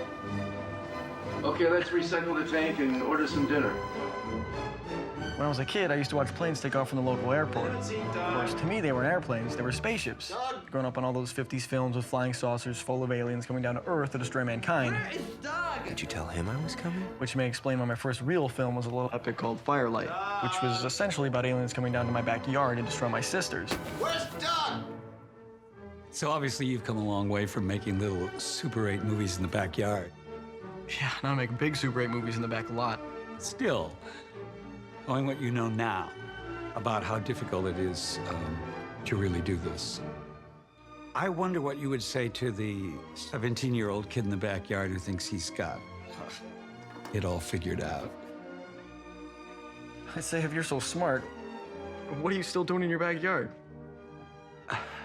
Okay, let's recycle the tank and order some dinner. When I was a kid, I used to watch planes take off from the local airport. Of course, to me, they weren't airplanes, they were spaceships. Growing up on all those 50s films with flying saucers full of aliens coming down to Earth to destroy mankind. Did you tell him I was coming? Which may explain why my first real film was a little epic called Firelight, which was essentially about aliens coming down to my backyard to destroy my sisters. Where's Doug? So obviously you've come a long way from making little Super 8 movies in the backyard. Yeah, now I make big Super 8 movies in the back lot. Still, knowing what you know now about how difficult it is to really do this, I wonder what you would say to the 17-year-old kid in the backyard who thinks he's got it all figured out. I say, if you're so smart, what are you still doing in your backyard?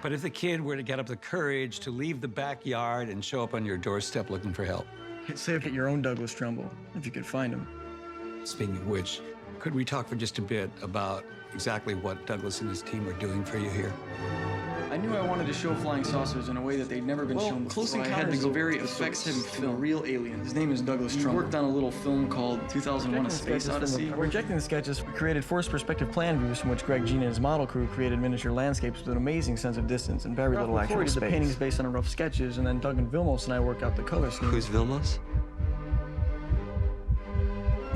But if the kid were to get up the courage to leave the backyard and show up on your doorstep looking for help. I'd say get your own Douglas Trumbull, if you could find him. Speaking of which, could we talk for just a bit about exactly what Douglas and his team are doing for you here? I knew I wanted to show flying saucers in a way that they'd never been shown before. Close Encounters, I had to go very effects-heavy film, a real alien. His name is Douglas Trumbull. We worked on a little film called 2001: A Space Odyssey. We're rejecting the sketches. We created forced perspective plan views from which Greg Jean and his model crew created miniature landscapes with an amazing sense of distance and very little actual space. The paintings based on rough sketches, and then Doug and Vilmos and I work out the color scheme. Who's Vilmos?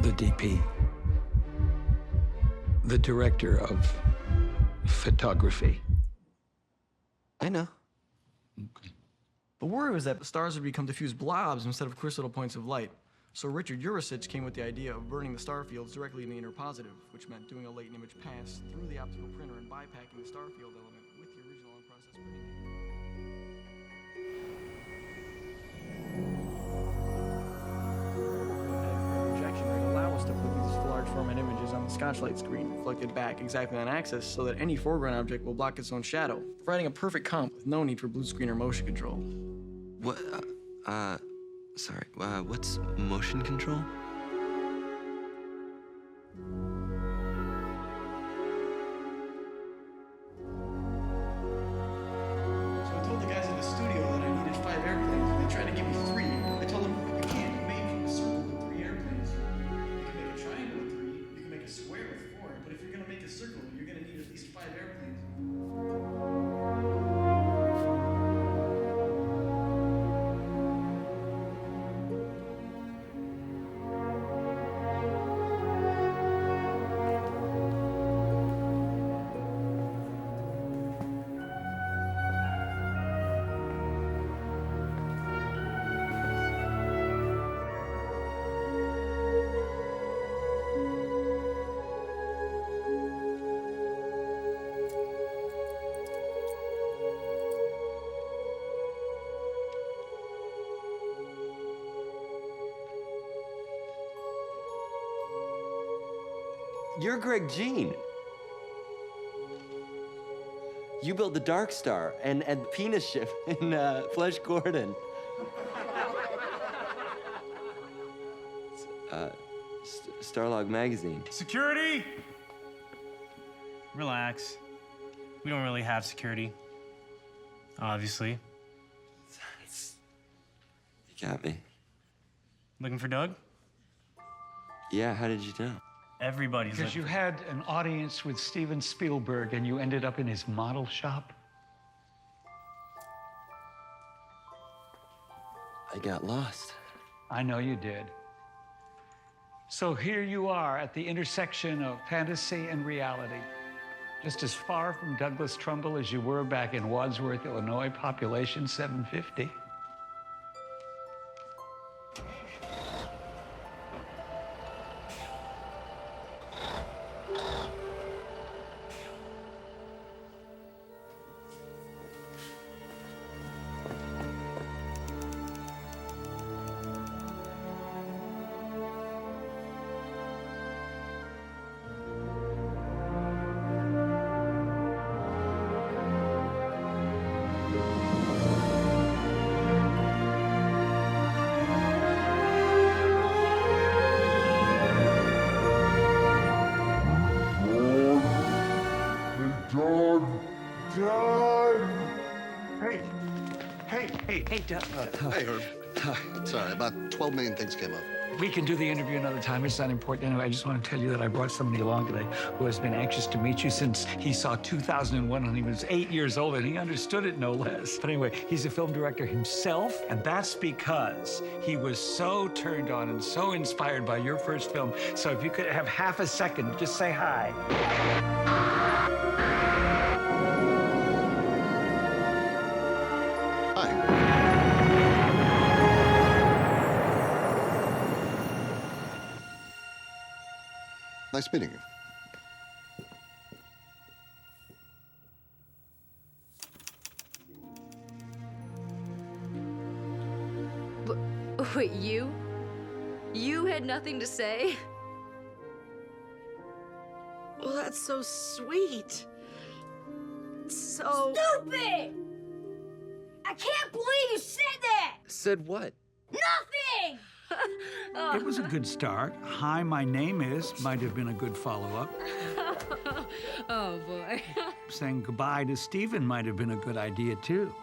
The DP. The director of photography. I know. The worry was that the stars would become diffuse blobs instead of crystal points of light. So Richard Urasich came with the idea of burning the star fields directly in the inner positive, which meant doing a latent image pass through the optical printer and bypacking the star field element with the original unprocessed printing. Projection would allow us to put these large format images on the Scotchlight screen, reflected back exactly on axis, so that any foreground object will block its own shadow, providing a perfect comp with no need for blue screen or motion control. What, what's motion control? So I told the guys in the studio that I needed 5 airplanes. They tried to give me 3. I told them, you can't make a circle with 3 airplanes. You can make a triangle with 3, you can make a square with 4, but if you're gonna make a circle, you're gonna need at least 5 airplanes. You're Greg Jean. You built the Dark Star and the penis ship in Flash Gordon. Starlog magazine. Security! Relax. We don't really have security. Obviously. You got me. Looking for Doug? Yeah, how did you know? Everybody's Because you had an audience with Steven Spielberg and you ended up in his model shop? I got lost. I know you did. So here you are at the intersection of fantasy and reality. Just as far from Douglas Trumbull as you were back in Wadsworth, Illinois, population 750. Hey, Doug. Hey, Herb. Sorry, about 12 million things came up. We can do the interview another time. It's not important anyway. I just want to tell you that I brought somebody along today who has been anxious to meet you since he saw 2001 when he was 8 years old, and he understood it no less. But anyway, he's a film director himself, and that's because he was so turned on and so inspired by your first film. So if you could have half a second, just say hi. Nice meeting you. Wait, you? nothing to say? Well, that's so sweet. So... Stupid! I can't believe you said that! Said what? Nothing! It was a good start. Hi, my name is might have been a good follow-up. Oh, boy. Saying goodbye to Stephen might have been a good idea, too.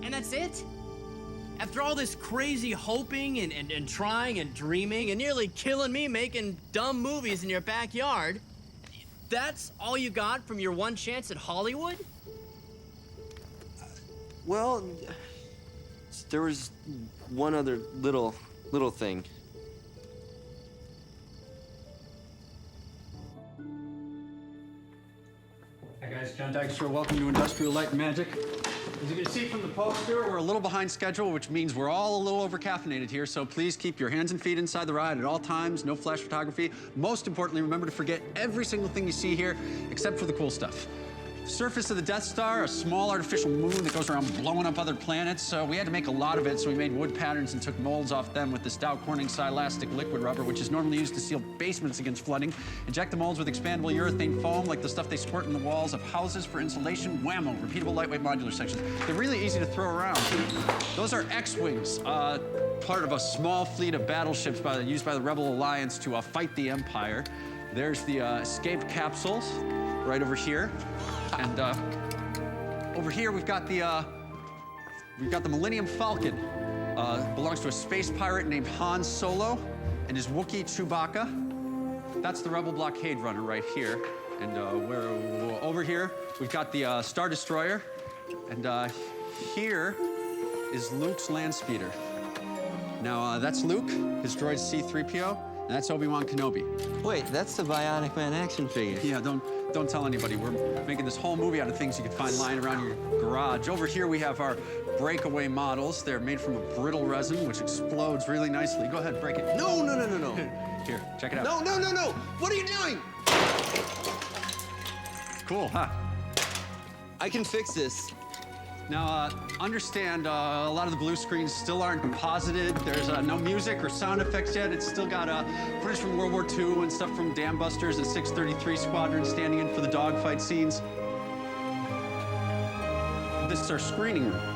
And that's it? After all this crazy hoping and trying and dreaming and nearly killing me making dumb movies in your backyard, that's all you got from your one chance at Hollywood? Well, there was one other little thing. Hi guys, John Dykstra. Welcome to Industrial Light and Magic. As you can see from the poster, we're a little behind schedule, which means we're all a little over-caffeinated here, so please keep your hands and feet inside the ride at all times, no flash photography. Most importantly, remember to forget every single thing you see here, except for the cool stuff. The surface of the Death Star, a small artificial moon that goes around blowing up other planets, so we had to make a lot of it, so we made wood patterns and took molds off them with this Dow Corning Silastic liquid rubber, which is normally used to seal basements against flooding. Inject the molds with expandable urethane foam, like the stuff they squirt in the walls of houses for insulation. Whammo, repeatable lightweight modular sections. They're really easy to throw around. Those are X-Wings, part of a small fleet of battleships used by the Rebel Alliance to fight the Empire. There's the escape capsules right over here. And over here we've got the Millennium Falcon. Belongs to a space pirate named Han Solo and his Wookiee Chewbacca. That's the Rebel Blockade Runner right here. And we're over here we've got the Star Destroyer. And here is Luke's land speeder. Now that's Luke, his droid C-3PO, and that's Obi-Wan Kenobi. Wait, that's the Bionic Man action figure. Yeah, don't tell anybody. We're making this whole movie out of things you can find lying around your garage. Over here we have our breakaway models. They're made from a brittle resin, which explodes really nicely. Go ahead, break it. No. Here, check it out. No. What are you doing? Cool, huh? I can fix this. Now, understand, a lot of the blue screens still aren't composited. There's no music or sound effects yet. It's still got footage from World War II and stuff from Dam Busters and 633 Squadron standing in for the dogfight scenes. This is our screening room.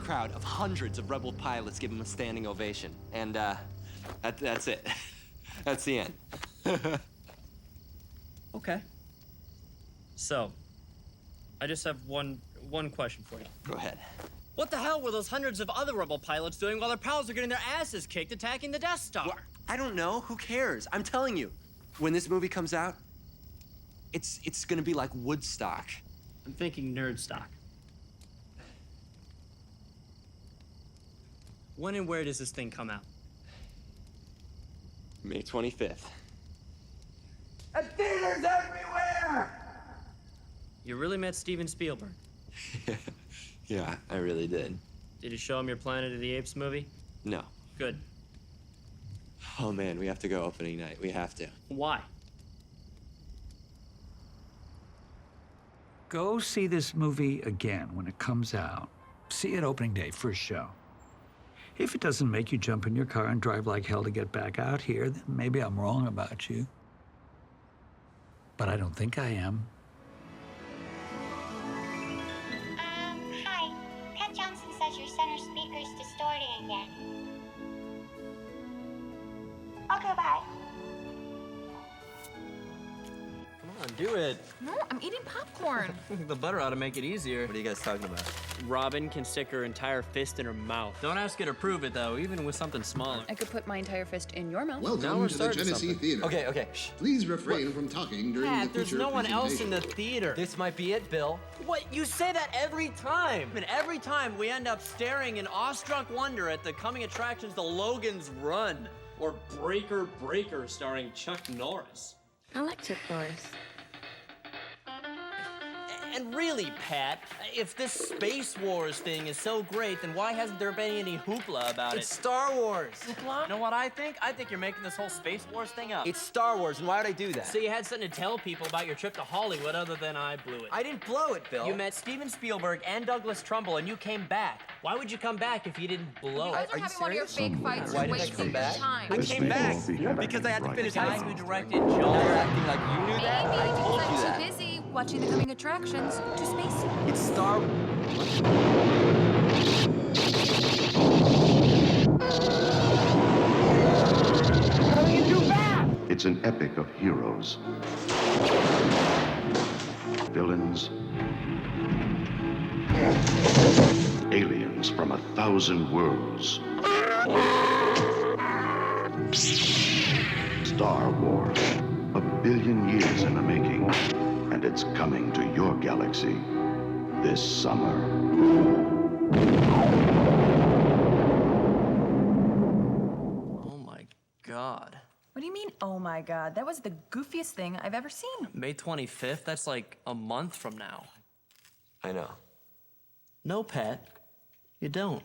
Crowd of hundreds of Rebel pilots give him a standing ovation. And that's it. That's the end. Okay. So, I just have one question for you. Go ahead. What the hell were those hundreds of other Rebel pilots doing while their pals are getting their asses kicked attacking the Death Star? Well, I don't know. Who cares? I'm telling you, when this movie comes out, it's gonna be like Woodstock. I'm thinking Nerdstock. When and where does this thing come out? May 25th. And theaters everywhere! You really met Steven Spielberg? Yeah, I really did. Did you show him your Planet of the Apes movie? No. Good. Oh man, we have to go opening night. We have to. Why? Go see this movie again when it comes out. See it opening day, first show. If it doesn't make you jump in your car and drive like hell to get back out here, then maybe I'm wrong about you. But I don't think I am. Hi. Pat Johnson says your center speaker's distorting again. Okay, bye. Come on, do it. No, I'm eating popcorn. The butter ought to make it easier. What are you guys talking about? Robin can stick her entire fist in her mouth. Don't ask her to prove it, though, even with something smaller. I could put my entire fist in your mouth. Now Welcome we're to the starting Genesee something. Theater. Okay. Please refrain from talking during Pat, the there's feature no one else in presentation. the theater. This might be it, Bill. What? You say that every time. And every time we end up staring in awestruck wonder at the coming attractions to Logan's Run. Or Breaker Breaker starring Chuck Norris. I like Chuck Norris. And really, Pat, if this Space Wars thing is so great, then why hasn't there been any hoopla about It's it? Star Wars. You know what I think? I think you're making this whole Space Wars thing up. It's Star Wars, and why would I do that? So you had something to tell people about your trip to Hollywood other than I blew it. I didn't blow it, Bill. You met Steven Spielberg and Douglas Trumbull, and you came back. Why would you come back if you didn't blow You guys it? are having one of your fake fights. Why You're did I wasting come your back? time. I came back because I had to finish The high guy school. who directed Now Jaws. you're acting like you knew that. I Maybe told because you I'm that. too busy watching the coming attractions to space. It's Star It's an epic of heroes, villains, aliens from 1,000 worlds. Star Wars, 1 billion years in the making, and it's coming to your galaxy this summer. Oh my God. What do you mean, oh my God? That was the goofiest thing I've ever seen. May 25th? That's like a month from now. I know. No, Pat. You don't.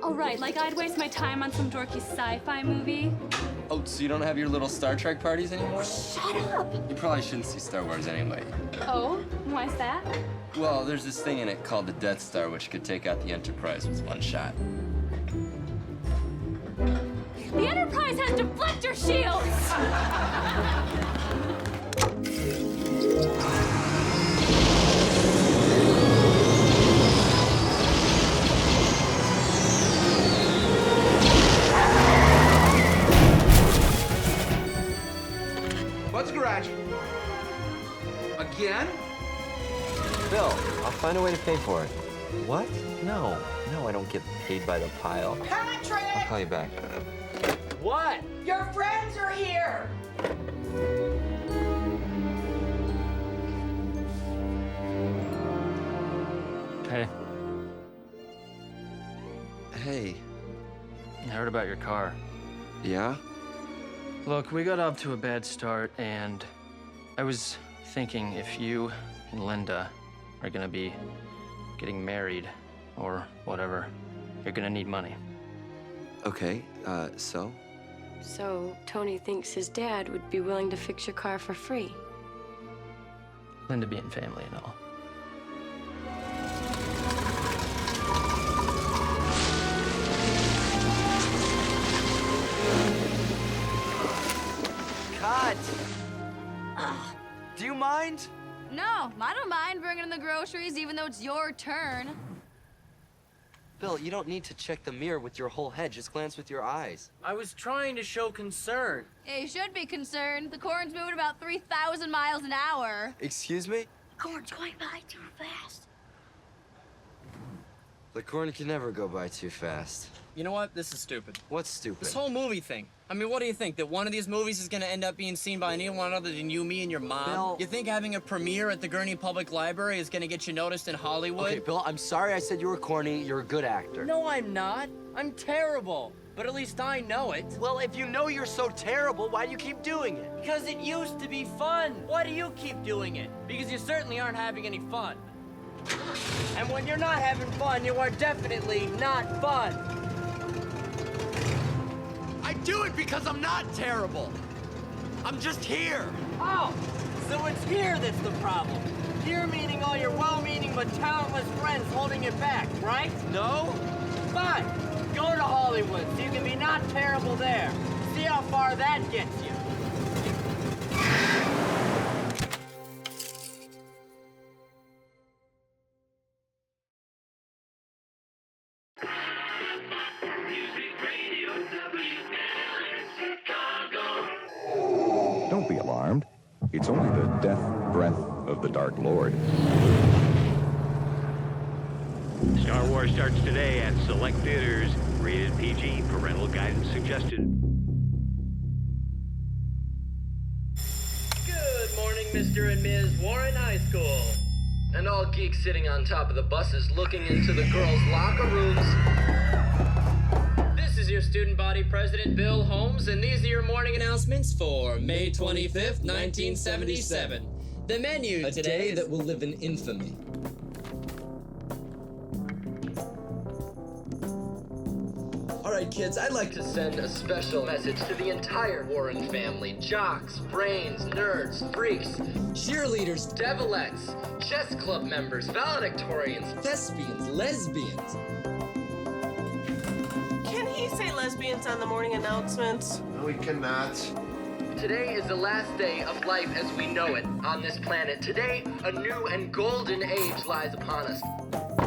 All right, like I'd waste my time on some dorky sci-fi movie. Oh, so you don't have your little Star Trek parties anymore? Shut up! You probably shouldn't see Star Wars anyway. Oh, why's that? Well, there's this thing in it called the Death Star, which could take out the Enterprise with one shot. The Enterprise has deflector shields! What's the garage? Again? Bill, I'll find a way to pay for it. What? No, I don't get paid by the pile. Patrick! I'll call you back. What? Your friends are here! Hey, Hey. I heard about your car. Yeah? Look, we got off to a bad start, and I was thinking if you and Linda are gonna be getting married or whatever, you're gonna need money. Okay, so? So, Tony thinks his dad would be willing to fix your car for free. Linda being family and all. Cut! Do you mind? No, I don't mind bringing in the groceries, even though it's your turn. Bill, you don't need to check the mirror with your whole head. Just glance with your eyes. I was trying to show concern. Yeah, you should be concerned. The corn's moving about 3,000 miles an hour. Excuse me? Corn's going by too fast. The corn can never go by too fast. You know what? This is stupid. What's stupid? This whole movie thing. I mean, what do you think? That one of these movies is gonna end up being seen by anyone other than you, me, and your mom? Bill. You think having a premiere at the Gurney Public Library is gonna get you noticed in Hollywood? Okay, Bill, I'm sorry I said you were corny. You're a good actor. No, I'm not. I'm terrible. But at least I know it. Well, if you know you're so terrible, why do you keep doing it? Because it used to be fun. Why do you keep doing it? Because you certainly aren't having any fun. And when you're not having fun, you are definitely not fun. I do it because I'm not terrible. I'm just here. Oh, so it's here that's the problem. Here meaning all your well-meaning but talentless friends holding you back, right? No? Fine. Go to Hollywood so you can be not terrible there. See how far that gets you. Don't be alarmed. It's only the death breath of the Dark Lord. Star Wars starts today at select theaters. Rated PG. Parental guidance suggested. Good morning, Mr. and Ms. Warren High School. And all geeks sitting on top of the buses looking into the girls' locker rooms. This is your student body president, Bill Holmes, and these are your morning announcements for May 25th, 1977. The menu today that will live in infamy. Alright kids, I'd like to send a special message to the entire Warren family. Jocks, brains, nerds, freaks, cheerleaders, devilettes, chess club members, valedictorians, thespians, lesbians. Can he say lesbians on the morning announcements? No, we cannot. Today is the last day of life as we know it on this planet. Today, a new and golden age lies upon us.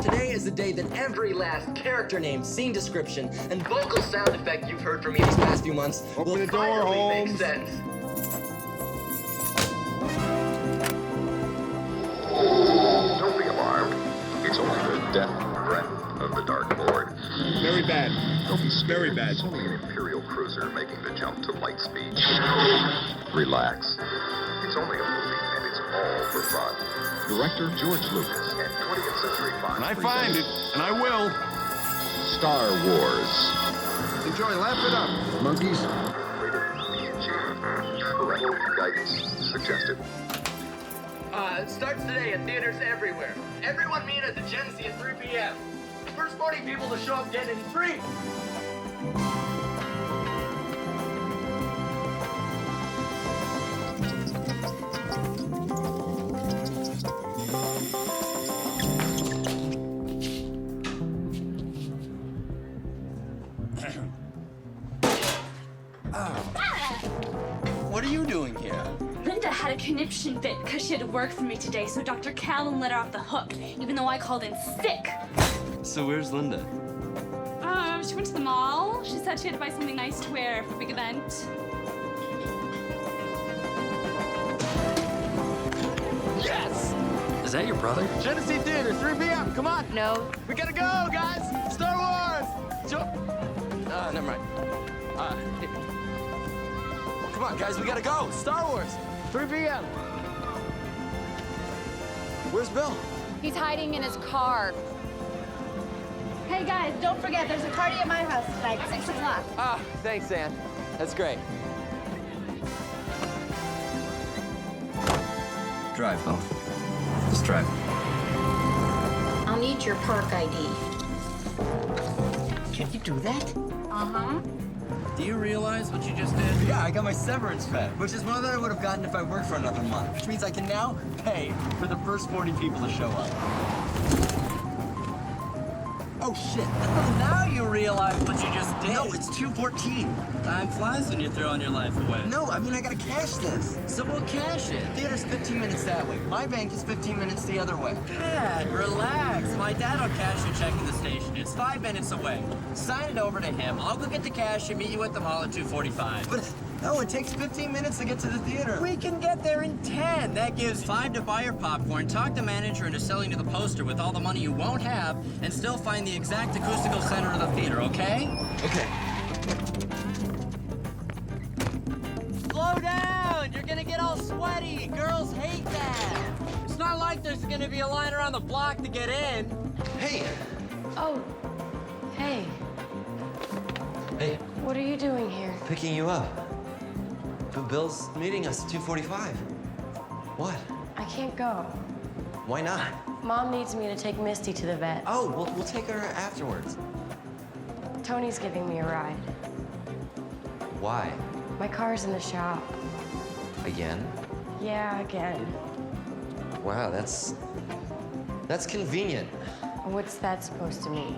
Today is the day that every last character name, scene description, and vocal sound effect you've heard from me these past few months will finally make sense. Don't be alarmed. It's only the death breath of the Dark Lord. Very bad. Don't be Very bad. It's only an Imperial cruiser making the jump to light speed. Relax. It's only a movie, and it's all for fun. Director George Lucas and 20th Century Fox. When I find it, and I will. Star Wars. Enjoy, laugh it up. Monkeys. Parental guidance suggested. It starts today at theaters everywhere. Everyone meet at the Gen Z at 3 p.m. The first 40 people to show up get in free. What are you doing here? Linda had a conniption fit because she had to work for me today, so Dr. Callan let her off the hook, even though I called in sick. So where's Linda? She went to the mall. She said she had to buy something nice to wear for a big event. Yes! Is that your brother? Genesee Theater, 3 p.m. Come on. No. We gotta go, guys. Star Wars. Never mind. Come on, guys. We gotta go. Star Wars, 3 p.m. Where's Bill? He's hiding in his car. Hey guys, don't forget, there's a party at my house tonight at 6 o'clock. Ah, thanks, Ann. That's great. Drive, Bill. Just drive. I'll need your park ID. Can you do that? Uh-huh. Do you realize what you just did? Yeah, I got my severance pay, which is more than I would have gotten if I worked for another month, which means I can now pay for the first 40 people to show up. Oh, shit. Now you realize what you just did. No, it's 2:14. Time flies when you're throwing your life away. No, I mean, I gotta cash this. So we'll cash it. Theater's 15 minutes that way. My bank is 15 minutes the other way. Dad, relax. My dad will cash your check in the station. It's 5 minutes away. Sign it over to him. I'll go get the cash and meet you at the mall at 2:45. But no, it takes 15 minutes to get to the theater. We can get there in 10. That gives 5 to buy your popcorn, talk the manager into selling you the poster with all the money you won't have, and still find the exact acoustical center of the theater, okay? Okay. Slow down! You're gonna get all sweaty. Girls hate that. It's not like there's gonna be a line around the block to get in. Hey. Oh, hey. Hey, What are you doing here? picking you up. But Bill's meeting us at 2:45. What? I can't go. Why not? Mom needs me to take Misty to the vet. Oh, we'll take her afterwards. Tony's giving me a ride. Why? My car's in the shop. Again? Yeah, again. Wow, that's convenient. What's that supposed to mean?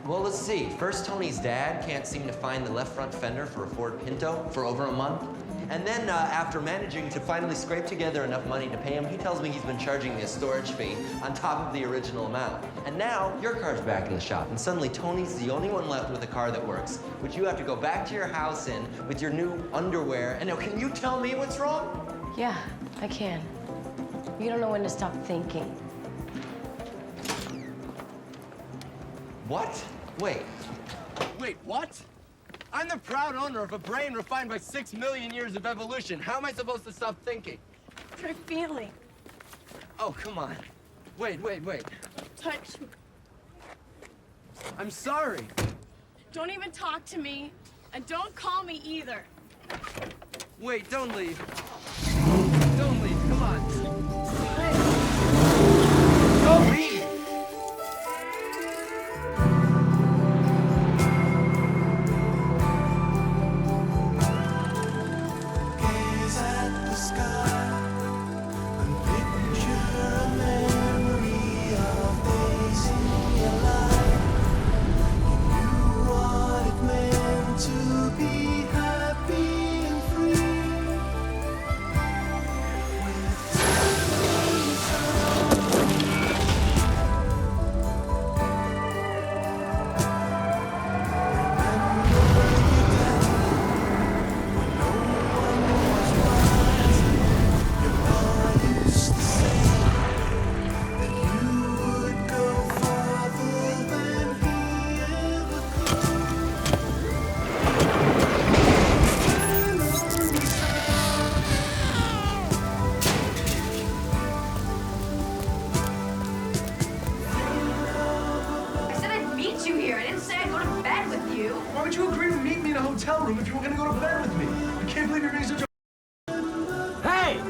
Well, let's see. First, Tony's dad can't seem to find the left front fender for a Ford Pinto for over a month. And then after managing to finally scrape together enough money to pay him, he tells me he's been charging me a storage fee on top of the original amount. And now your car's back in the shop, and suddenly Tony's the only one left with a car that works, which you have to go back to your house in with your new underwear. And now, can you tell me what's wrong? Yeah, I can. You don't know when to stop thinking. What? Wait, what? I'm the proud owner of a brain refined by 6 million years of evolution. How am I supposed to stop thinking? Try feeling. Oh, come on. Wait. Touch me. I'm sorry. Don't even talk to me. And don't call me either. Wait, don't leave. Don't leave, come on. Don't leave! Why would you agree to meet me in a hotel room if you were gonna go to bed with me? I can't believe you're being such a... Hey!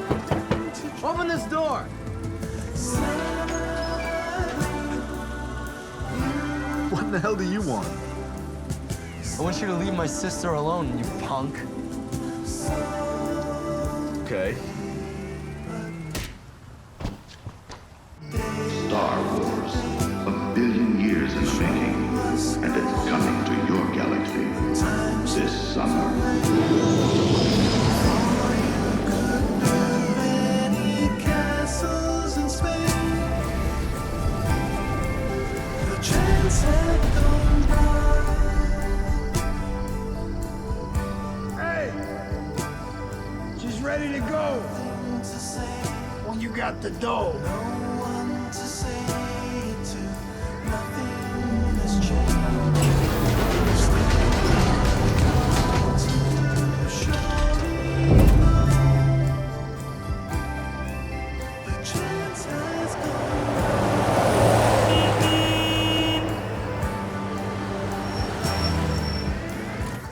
Open this door! What the hell do you want? I want you to leave my sister alone, you punk. Okay. Star Wars, 1 billion years in the making, and it's coming to your galaxy this summer. Hey! She's ready to go. Well, you got the dough.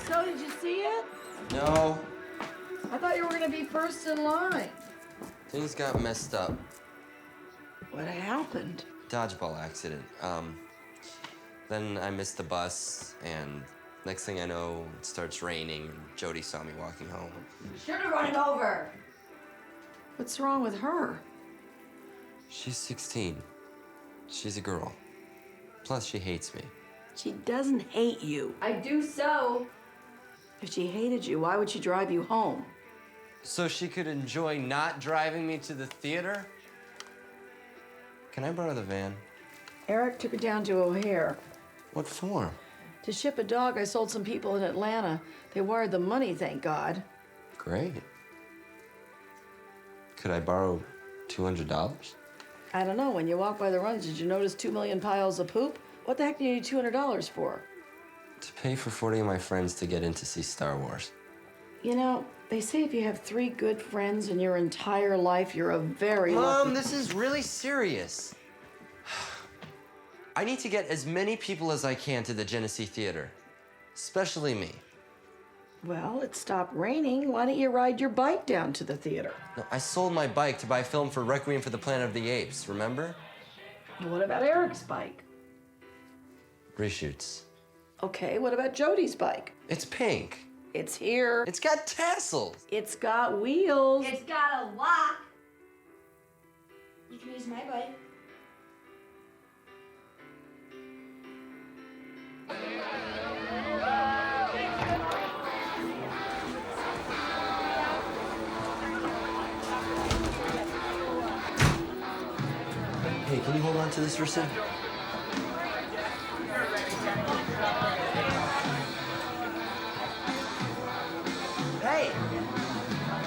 So, did you see it? No, I thought you were gonna be first in line. things got messed up. What happened? Dodgeball accident. Then I missed the bus, and next thing I know, it starts raining, and Jody saw me walking home. Should have run it over. What's wrong with her? She's 16. She's a girl. Plus, she hates me. She doesn't hate you. I do so. If she hated you, why would she drive you home? So she could enjoy not driving me to the theater? Can I borrow the van? Eric took her down to O'Hare. What for? To ship a dog I sold some people in Atlanta. They wired the money, thank God. Great. Could I borrow $200? I don't know, when you walk by the runs, did you notice 2 million piles of poop? What the heck do you need $200 for? To pay for 40 of my friends to get in to see Star Wars. You know, they say if you have 3 good friends in your entire life, you're a very Mom, lucky... this is really serious. I need to get as many people as I can to the Genesee Theater, especially me. Well, it stopped raining. Why don't you ride your bike down to the theater? No, I sold my bike to buy film for Requiem for the Planet of the Apes, remember? What about Eric's bike? Reshoots. Okay, what about Jody's bike? It's pink. It's here. It's got tassels. It's got wheels. It's got a lock. You can use my bike. on to this for a second? Hey!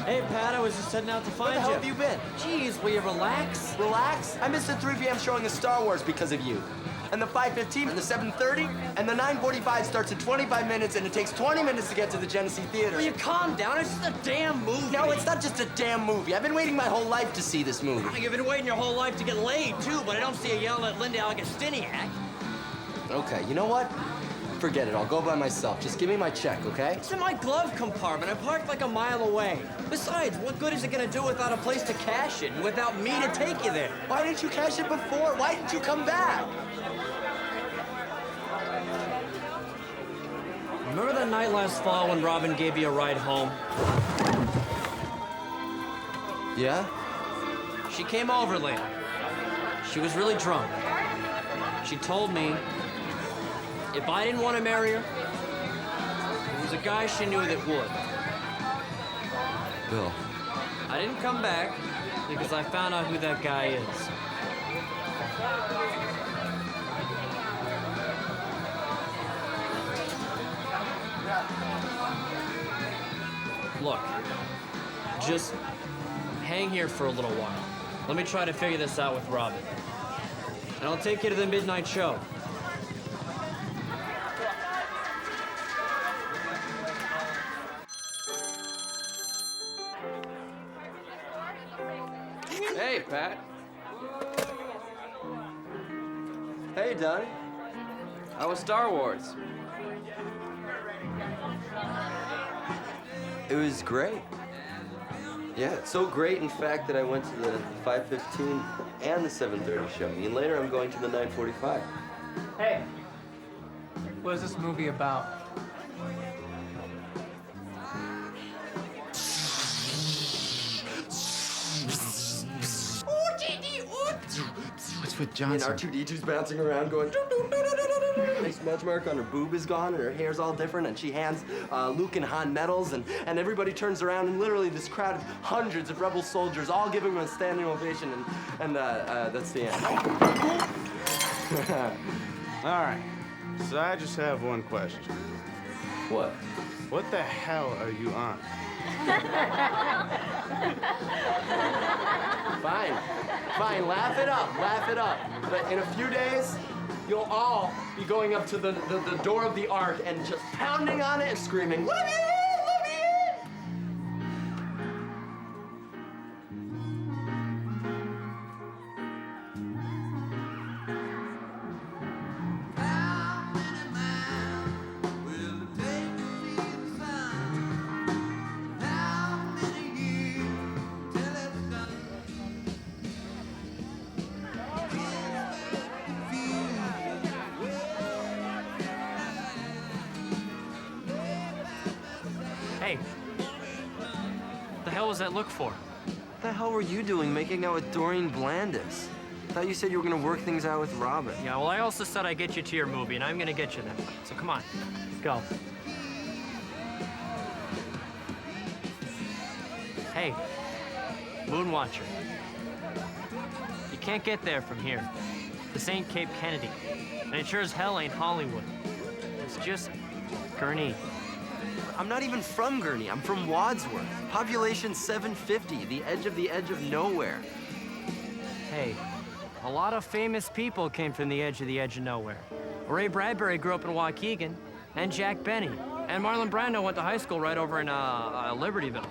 Hey, Pat, I was just heading out to find you. Where the hell have you been? Jeez, will you relax? Relax? I missed the 3 p.m. showing of Star Wars because of you. And the 5:15 and the 7:30 and the 9:45 starts in 25 minutes and it takes 20 minutes to get to the Genesee Theater. Will you calm down? It's just a damn movie. No, it's not just a damn movie. I've been waiting my whole life to see this movie. You've been waiting your whole life to get laid, too, but I don't see you yelling at Linda Augustiniak. Okay, you know what? Forget it. I'll go by myself. Just give me my check, okay? It's in my glove compartment. I parked like a mile away. Besides, what good is it gonna do without a place to cash it and without me to take you there? Why didn't you cash it before? Why didn't you come back? Remember that night last fall when Robin gave you a ride home? Yeah? She came over late. She was really drunk. She told me if I didn't want to marry her, there was a guy she knew that would. Bill. I didn't come back because I found out who that guy is. Look, just hang here for a little while. Let me try to figure this out with Robin. And I'll take you to the midnight show. Hey, Pat. Hey, Donnie. How was Star Wars? It was great. Yeah, it's so great, in fact, that I went to the 5:15 and the 7:30 show. And later I'm going to the 9:45. Hey, what is this movie about? What's with Johnson? And R2-D2's bouncing around going... A smudge mark on her boob is gone, and her hair's all different, and she hands Luke and Han medals, and everybody turns around, and literally this crowd of hundreds of rebel soldiers all give him a standing ovation, and that's the end. All right, so I just have one question. What? What the hell are you on? Fine, laugh it up. But in a few days, you'll all be going up to the door of the Ark and just pounding on it and screaming, "Let me in! Let me in!" Hey, what the hell was that look for? What the hell were you doing making out with Doreen Blandis? I thought you said you were gonna work things out with Robin. Yeah, well, I also said I'd get you to your movie, and I'm gonna get you there. So come on, go. Hey, Moon Watcher. You can't get there from here. This ain't Cape Kennedy, and it sure as hell ain't Hollywood. It's just Gurnee. I'm not even from Gurnee. I'm from Wadsworth. Population 750, the edge of nowhere. Hey, a lot of famous people came from the edge of nowhere. Ray Bradbury grew up in Waukegan, and Jack Benny. And Marlon Brando went to high school right over in Libertyville.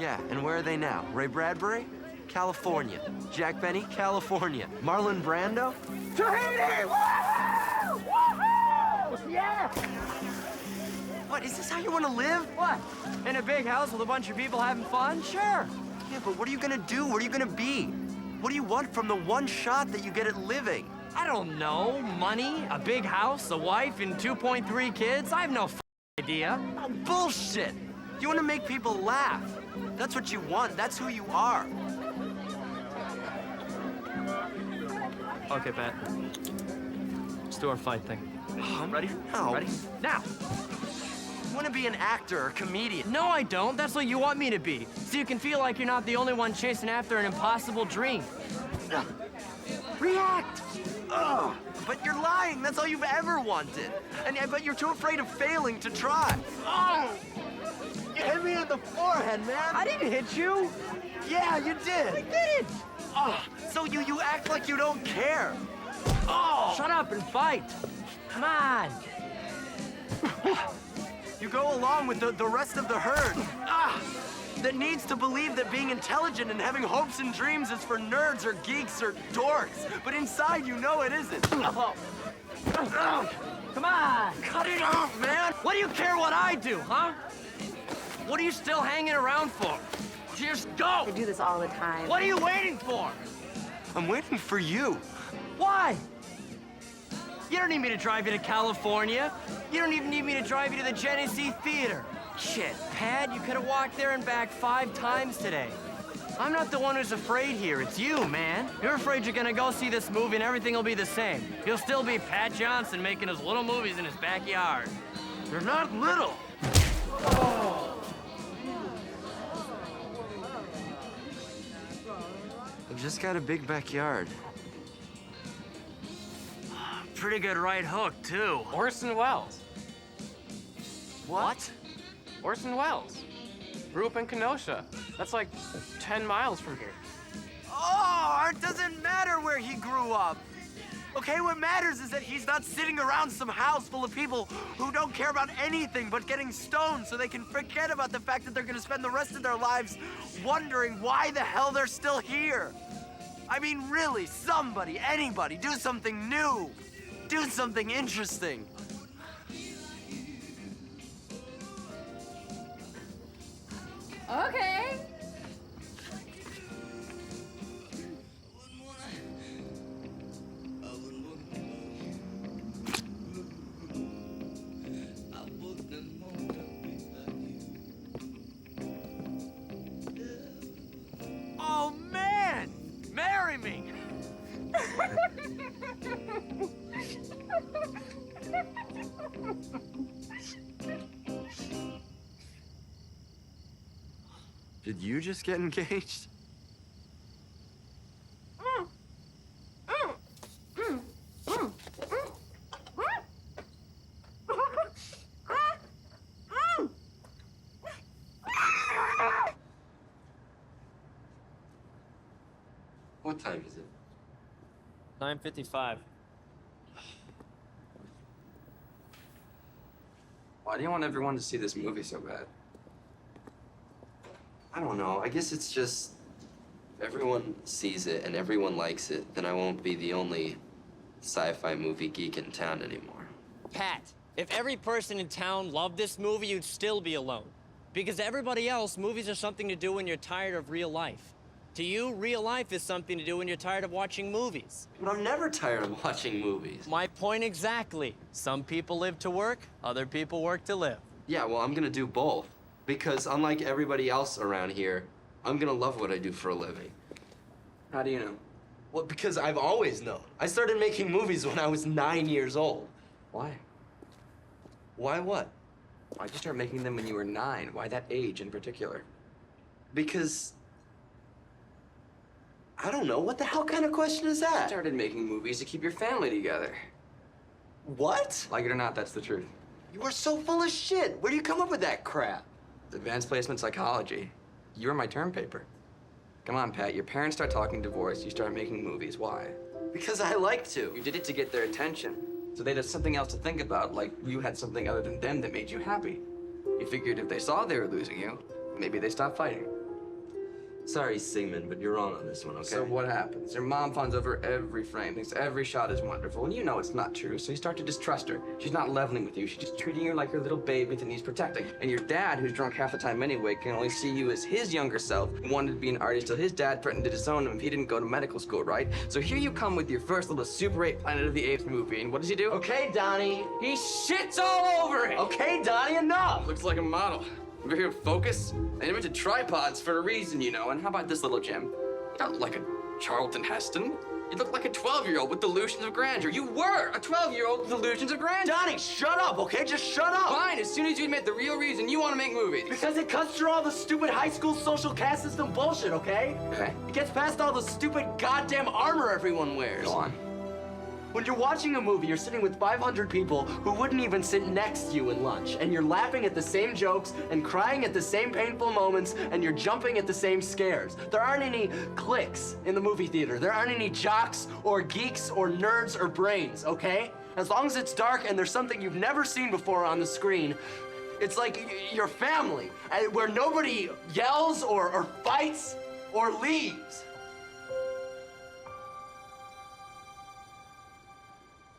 Yeah, and where are they now? Ray Bradbury? California. Jack Benny? California. Marlon Brando? Tahiti! Woohoo! Woohoo! Yeah! What, is this how you want to live? What? In a big house with a bunch of people having fun? Sure. Yeah, but what are you gonna do? What are you gonna be? What do you want from the one shot that you get at living? I don't know. Money, a big house, a wife, and 2.3 kids? I have no idea. Oh, bullshit! You want to make people laugh. That's what you want. That's who you are. Okay, Pat. Let's do our fight thing. Ready? No. Ready? Now! You want to be an actor or comedian. No, I don't. That's what you want me to be. So you can feel like you're not the only one chasing after an impossible dream. React! Ugh. But you're lying. That's all you've ever wanted. But you're too afraid of failing to try. Oh! You hit me on the forehead, man. I didn't hit you. Yeah, you did. I did. Oh, so you act like you don't care. Oh! Shut up and fight. Come on. You go along with the rest of the herd. That needs to believe that being intelligent and having hopes and dreams is for nerds or geeks or dorks. But inside, you know it isn't. Come on. Cut it off, man. What do you care what I do, huh? What are you still hanging around for? Just go. I do this all the time. What are you waiting for? I'm waiting for you. Why? You don't need me to drive you to California. You don't even need me to drive you to the Genesee Theater. Shit, Pat, you could have walked there and back 5 times today. I'm not the one who's afraid here. It's you, man. You're afraid you're gonna go see this movie and everything will be the same. He'll still be Pat Johnson making his little movies in his backyard. They're not little. I've just got a big backyard. Pretty good right hook, too. Orson Welles. What? Orson Welles. Grew up in Kenosha. That's like 10 miles from here. Oh, it doesn't matter where he grew up. Okay, what matters is that he's not sitting around some house full of people who don't care about anything but getting stoned so they can forget about the fact that they're gonna spend the rest of their lives wondering why the hell they're still here. I mean, really, somebody, anybody, do something new. Do something interesting. Okay. Oh, man! Marry me! Did you just get engaged? What time is it? 9:55. Why do you want everyone to see this movie so bad? I don't know. I guess it's just if everyone sees it and everyone likes it, then I won't be the only sci-fi movie geek in town anymore. Pat, if every person in town loved this movie, you'd still be alone. Because to everybody else, movies are something to do when you're tired of real life. To you, real life is something to do when you're tired of watching movies. But I'm never tired of watching movies. My point exactly. Some people live to work, other people work to live. Yeah, well, I'm gonna do both. Because unlike everybody else around here, I'm gonna love what I do for a living. How do you know? Well, because I've always known. I started making movies when I was 9 years old. Why? Why what? Why'd you start making them when you were 9? Why that age in particular? Because... I don't know. What the hell kind of question is that? You started making movies to keep your family together. What? Like it or not, that's the truth. You are so full of shit. Where do you come up with that crap? Advanced placement psychology. You were my term paper. Come on, Pat. Your parents start talking divorce. You start making movies. Why? Because I like to. You did it to get their attention. So they'd have something else to think about, like you had something other than them that made you happy. You figured if they saw they were losing you, maybe they stopped fighting. Sorry, Sigmund, but you're wrong on this one, okay? So what happens? Your mom fawns over every frame, thinks every shot is wonderful, and you know it's not true, so you start to distrust her. She's not leveling with you. She's just treating you like her little baby that needs protecting. And your dad, who's drunk half the time anyway, can only see you as his younger self, who wanted to be an artist till his dad threatened to disown him if he didn't go to medical school, right? So here you come with your first little Super 8 Planet of the Apes movie, and what does he do? Okay, Donnie. He shits all over it! Okay, Donnie, enough! Looks like a model. Over here, focus. They invented tripods for a reason, you know. And how about this little gem? You don't look like a Charlton Heston. You look like a 12-year-old with delusions of grandeur. You were a 12-year-old with delusions of grandeur. Donnie, shut up, okay? Just shut up. Fine, as soon as you admit the real reason you want to make movies. Because it cuts through all the stupid high school social caste system bullshit, okay? Okay. It gets past all the stupid goddamn armor everyone wears. Go on. When you're watching a movie, you're sitting with 500 people who wouldn't even sit next to you in lunch, and you're laughing at the same jokes and crying at the same painful moments, and you're jumping at the same scares. There aren't any cliques in the movie theater. There aren't any jocks or geeks or nerds or brains, okay? As long as it's dark and there's something you've never seen before on the screen, it's like your family, where nobody yells or fights or leaves.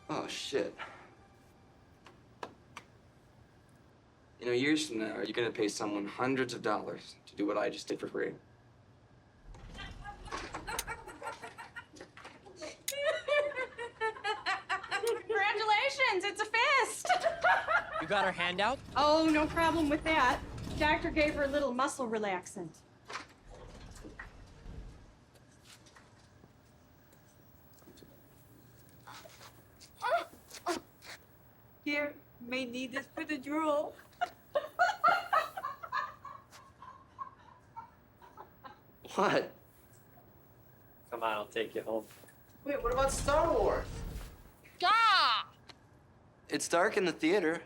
Oh, shit. You know, years from now, you're gonna pay someone hundreds of dollars to do what I just did for free. Congratulations, it's a fist. You got her hand out? Oh, no problem with that. Doctor gave her a little muscle relaxant. Here, may need this for the drool. What? Come on, I'll take you home. Wait, what about Star Wars? Ah! It's dark in the theater.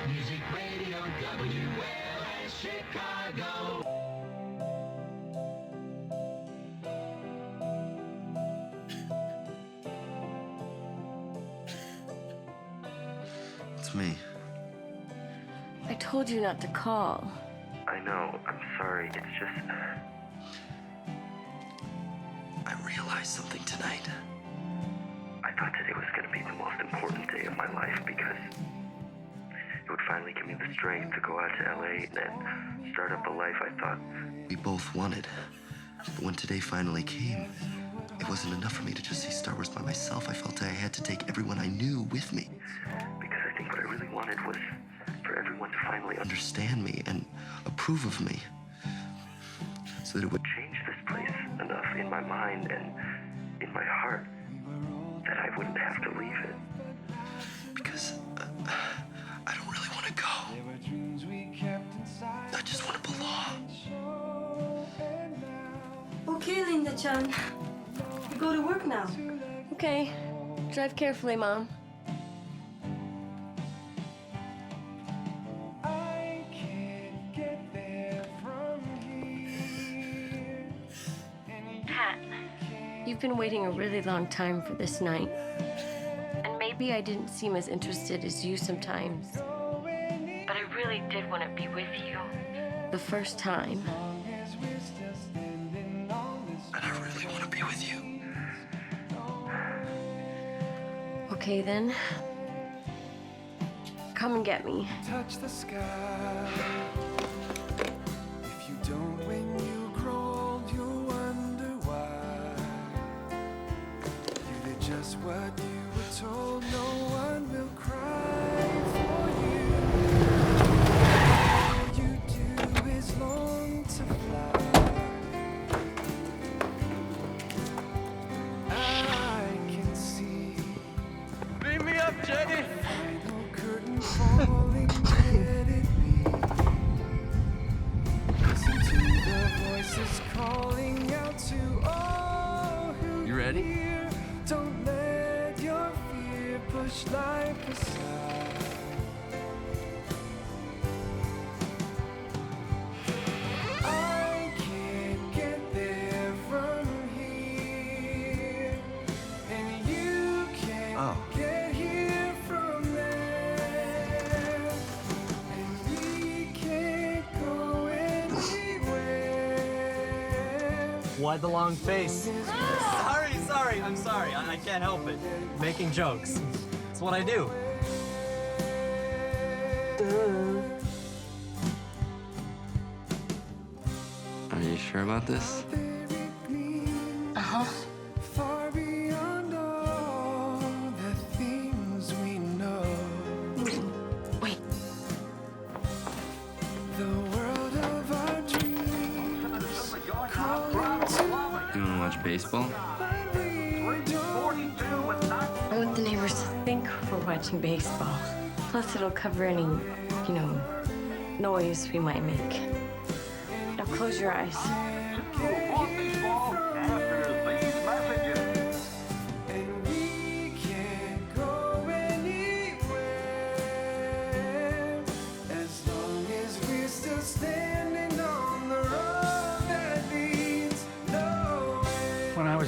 Music Radio WLS Chicago. It's me. I told you not to call. I know. I'm sorry. It's just... I realized something tonight. I thought today was going to be the most important day of my life because it would finally give me the strength to go out to LA and start up the life I thought we both wanted. But when today finally came, it wasn't enough for me to just see Star Wars by myself. I felt I had to take everyone I knew with me. Because I think what I really wanted was for everyone to finally understand me and approve of me. So that it would change this place enough in my mind and in my heart that I wouldn't have to leave it. Because I don't really want to go. I just want to belong. Okay, Linda-chan. You go to work now. Okay. Drive carefully, Mom. Pat, you've been waiting a really long time for this night. And maybe I didn't seem as interested as you sometimes. But I really did want to be with you. The first time. And I really want to be with you. Okay, then. Come and get me. Touch the sky. If you don't when you grow old, you'll wonder why. You did just what you were told. No one will cry for you. All you do is long to fly. I can see. Beam me up, Jenny! Falling, let it be. Listen to the voices calling out to all who You ready? hear. Don't let your fear push life aside. I can't get there from here, and you can't get here from there. Why the long face? Sorry, I'm sorry. I can't help it. Making jokes. It's what I do. Are you sure about this? Uh-huh. Far beyond all the things we know. Wait. The world of our dreams calling to You wanna watch baseball? I want the neighbors to think we're watching baseball. Plus, it'll cover any, noise we might make. Now close your eyes.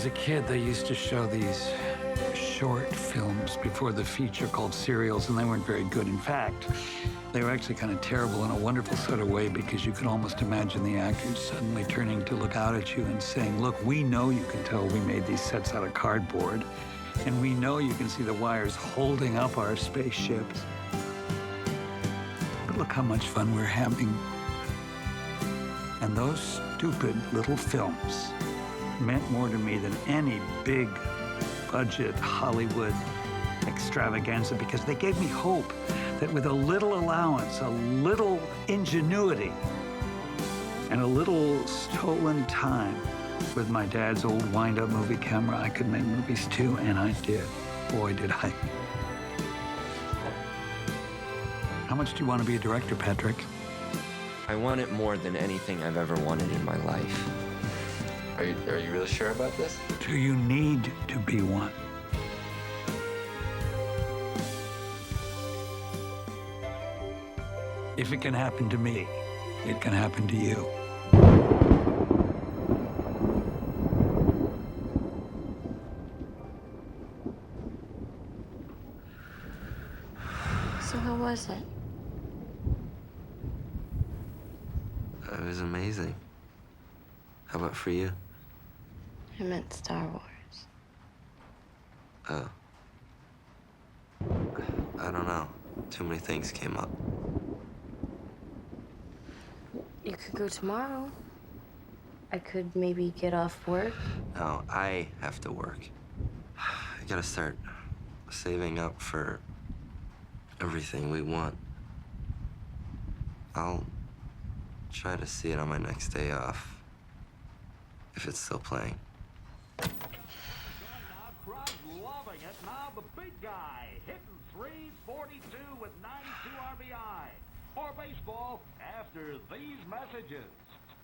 was a kid, they used to show these short films before the feature called serials, and they weren't very good. In fact, they were actually kind of terrible in a wonderful sort of way because you could almost imagine the actors suddenly turning to look out at you and saying, look, we know you can tell we made these sets out of cardboard, and we know you can see the wires holding up our spaceships. But look how much fun we're having. And those stupid little films meant more to me than any big budget Hollywood extravaganza because they gave me hope that with a little allowance, a little ingenuity, and a little stolen time with my dad's old wind-up movie camera, I could make movies too, and I did. Boy, did I. How much do you want to be a director, Patrick? I want it more than anything I've ever wanted in my life. Are you really sure about this? Do you need to be one? If it can happen to me, it can happen to you. So how was it? It was amazing. How about for you? I meant Star Wars. Oh. I don't know. Too many things came up. You could go tomorrow. I could maybe get off work. No, I have to work. I gotta start saving up for everything we want. I'll try to see it on my next day off, if it's still playing. Loving it. Now the big guy hitting 342 with 92 RBI. More baseball after these messages.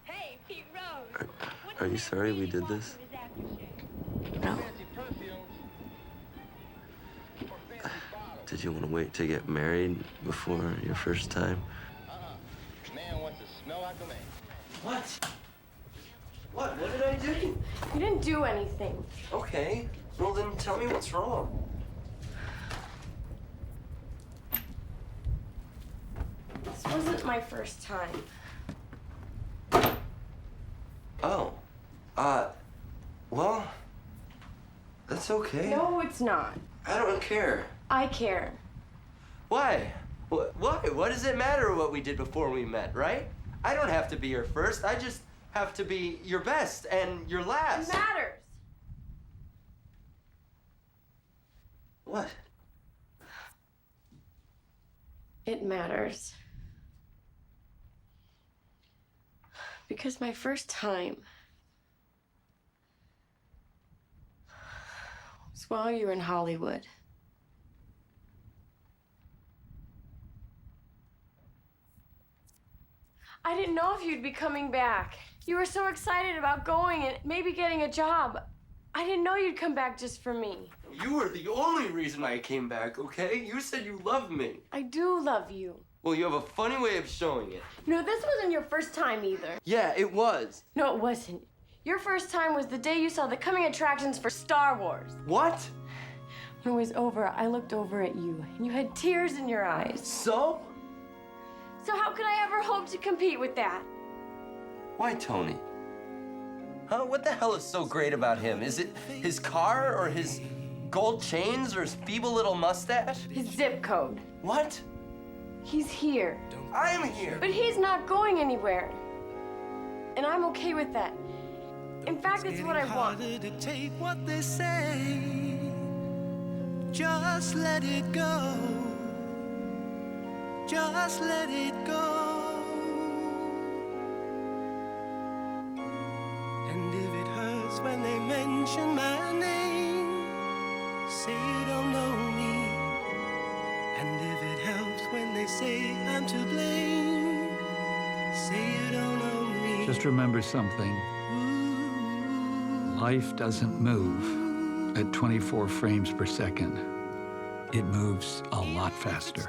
Hey, Pete Rose. Are you sorry we did this? No. Did you want to wait to get married before your first time? Man wants to smell like a man. What? What did I do? You didn't do anything. Okay, well then tell me what's wrong. This wasn't my first time. Oh, well, that's okay. No, it's not. I don't care. I care. Why? Why? What does it matter what we did before we met, right? I don't have to be your first. I just have to be your best and your last. It matters. What? It matters. Because my first time was while you were in Hollywood. I didn't know if you'd be coming back. You were so excited about going and maybe getting a job. I didn't know you'd come back just for me. You were the only reason I came back, okay? You said you loved me. I do love you. Well, you have a funny way of showing it. No, this wasn't your first time either. Yeah, it was. No, it wasn't. Your first time was the day you saw the coming attractions for Star Wars. What? When it was over, I looked over at you, and you had tears in your eyes. So? So how could I ever hope to compete with that? Why Tony? Huh? What the hell is so great about him? Is it his car or his gold chains or his feeble little mustache? His zip code. What? He's here. I'm here. But he's not going anywhere. And I'm okay with that. In fact, it's what I want. To take what they say, just let it go. Just let it go. And if it hurts when they mention my name, say you don't know me. And if it helps when they say I'm to blame, say you don't know me. Just remember something. Life doesn't move at 24 frames per second. It moves a lot faster.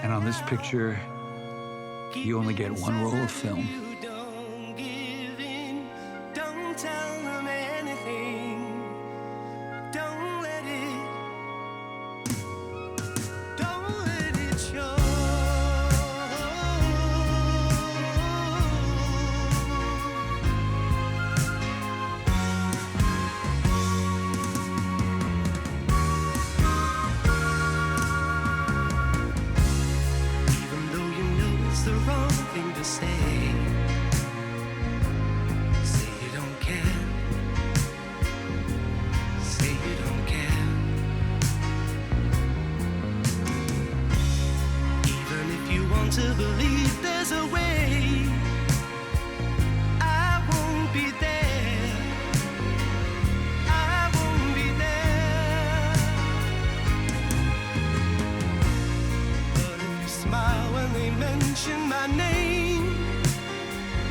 And on this picture, you only get one roll of film. Don't tell them anything. mention my name,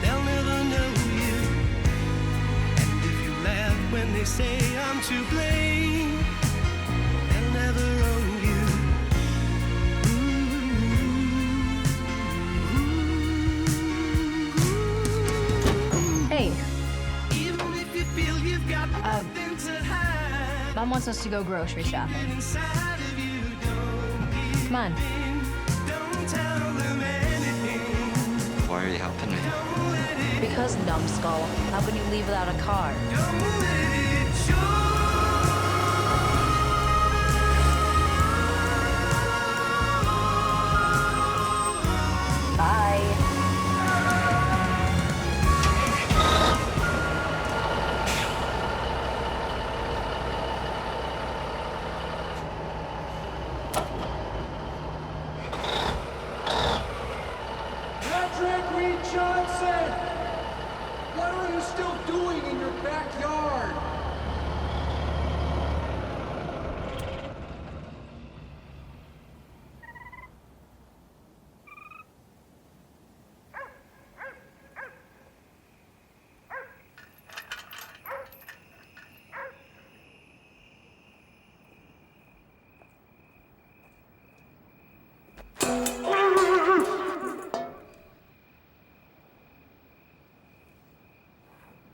they'll never know you. And if you laugh when they say I'm to blame, they'll never own you. Hey. Even if you feel you've got nothing to hide, Mom wants us to go grocery shopping. inside of you, don't Come on. don't tell them anything. Why are you helping me? Because, numbskull, how can you leave without a car? Don't let it show. Bye. Patrick Reed Johnson! What are you still doing in your backyard?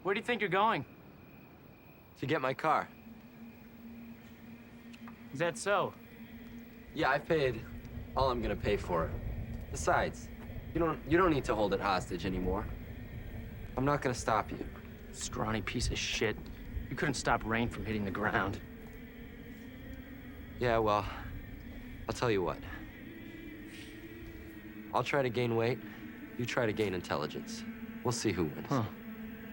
Where do you think you're going? To get my car. Is that so? Yeah, I paid all I'm gonna pay for it. Besides, you don't need to hold it hostage anymore. I'm not gonna stop you. Scrawny piece of shit. You couldn't stop rain from hitting the ground. Yeah, well, I'll tell you what. I'll try to gain weight. You try to gain intelligence. We'll see who wins. Huh.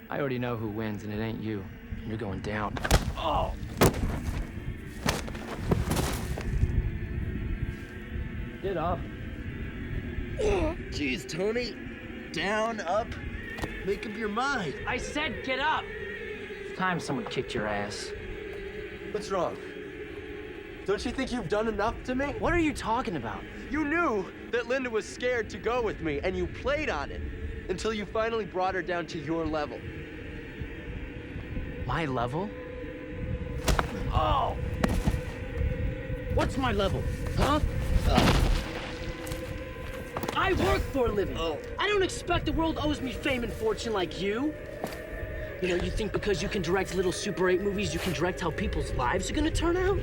I already know who wins, and it ain't you. And you're going down. Oh! Get up. Jeez, Tony. Down, up. Make up your mind. I said get up! It's time someone kicked your ass. What's wrong? Don't you think you've done enough to me? What are you talking about? You knew that Linda was scared to go with me, and you played on it until you finally brought her down to your level. My level? Oh! What's my level? Huh? I work for a living. I don't expect the world owes me fame and fortune like you. You know, you think because you can direct little Super 8 movies, you can direct how people's lives are gonna turn out?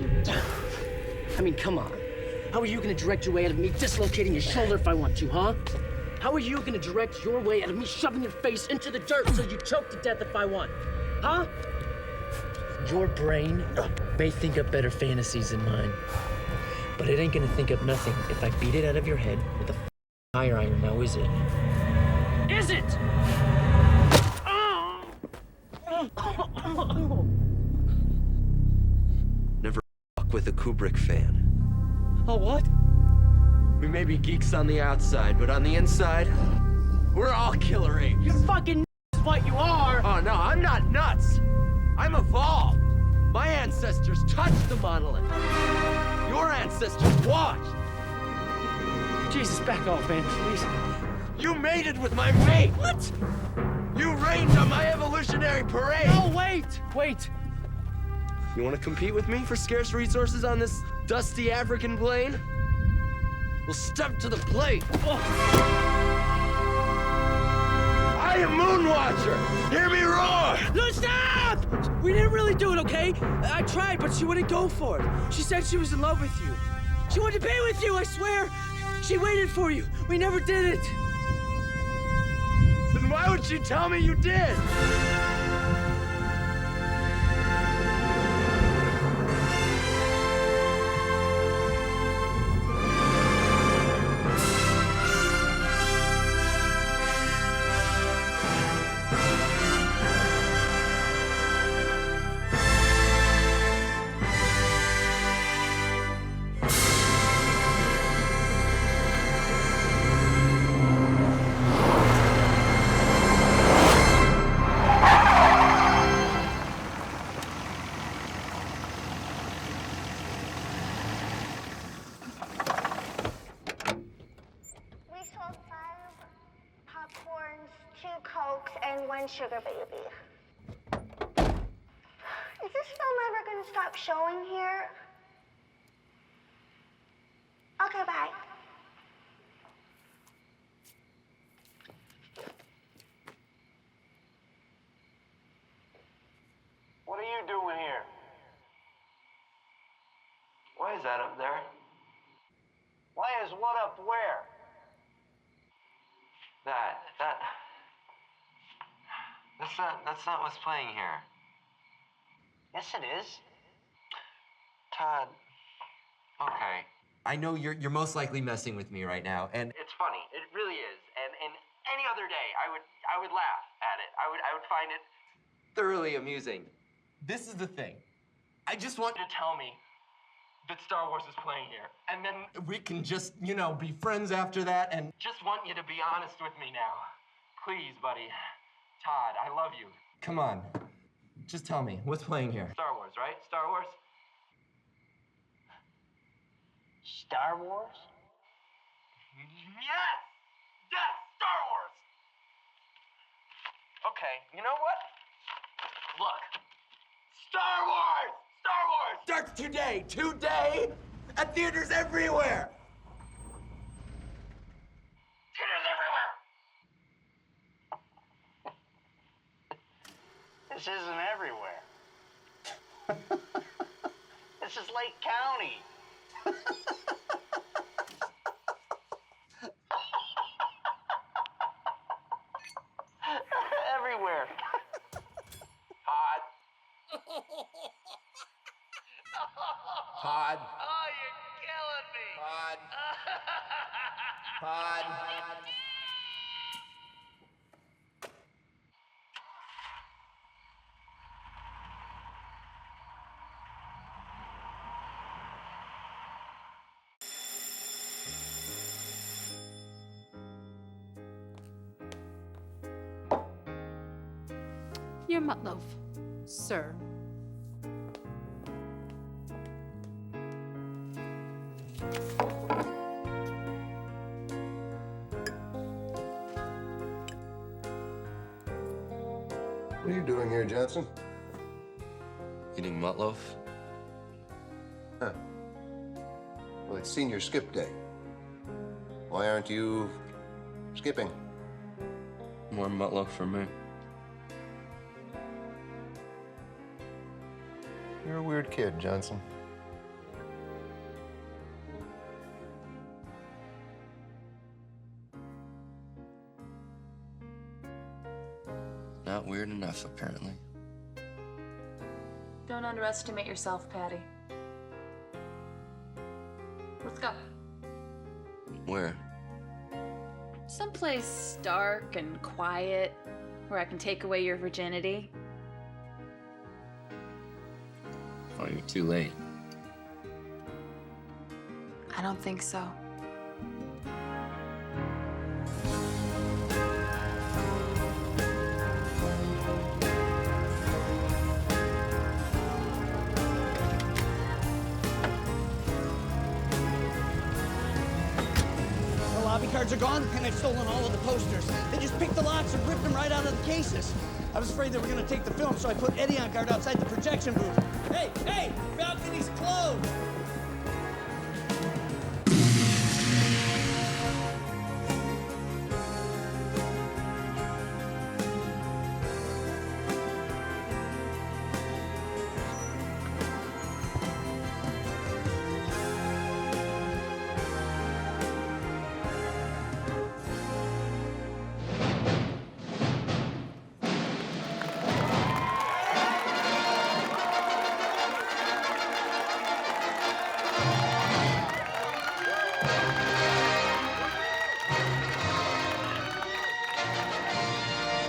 I mean, come on. How are you gonna direct your way out of me dislocating your shoulder if I want to, huh? How are you gonna direct your way out of me shoving your face into the dirt so you choke to death if I want? Huh? Your brain may think up better fantasies than mine, but it ain't gonna think up nothing if I beat it out of your head with a tire iron, now is it? Is it? Never fuck with a Kubrick fan. Oh, what? We may be geeks on the outside, but on the inside, we're all killer apes. You fucking is what you are! Oh, no, I'm not nuts. I'm evolved. My ancestors touched the monolith. Your ancestors watched. Jesus, back off, man, please. You mated with my mate. What? You rained on my evolutionary parade. No, wait. You want to compete with me for scarce resources on this dusty African plain? Well, step to the plate. I am Moonwatcher. Hear me roar. No, stop! We didn't really do it, okay? I tried, but she wouldn't go for it. She said she was in love with you. She wanted to be with you, I swear. She waited for you. We never did it. Then why would she tell me you did? sugar baby. Is this film ever gonna stop showing here? Okay, bye. What are you doing here? Why is that up there? Why is what up where? That's not what's playing here. Yes, it is. Todd. Okay. I know you're most likely messing with me right now, and It's funny. It really is. And any other day, I would laugh at it. I would find it. thoroughly amusing. This is the thing. I just want you to tell me that Star Wars is playing here, and then we can just, be friends after that, and Just want you to be honest with me now. Please, buddy. Todd, I love you. come on. Just tell me, what's playing here? Star Wars, right? Star Wars? Star Wars? Yes! Yes! Star Wars! Okay, you know what? Look. Star Wars! Star Wars! Starts today! Today! At theaters everywhere! Theaters everywhere! This isn't everywhere. This is Lake County. Everywhere. Todd. Todd. Oh, you're killing me. Todd. Todd. Your Mutloaf, sir. What are you doing here, Johnson? Eating Mutloaf? Huh. Well, it's senior skip day. Why aren't you skipping? More Mutloaf for me. You're a weird kid, Johnson. Not weird enough, apparently. Don't underestimate yourself, Patty. Let's go. Where? Someplace dark and quiet where I can take away your virginity. Oh, you're too late. I don't think so. The lobby cards are gone, and they've stolen all of the posters. They just picked the locks and ripped them right out of the cases. I was afraid they were going to take the film, so I put Eddie on guard outside the projection booth. Hey, hey! Balcony's closed!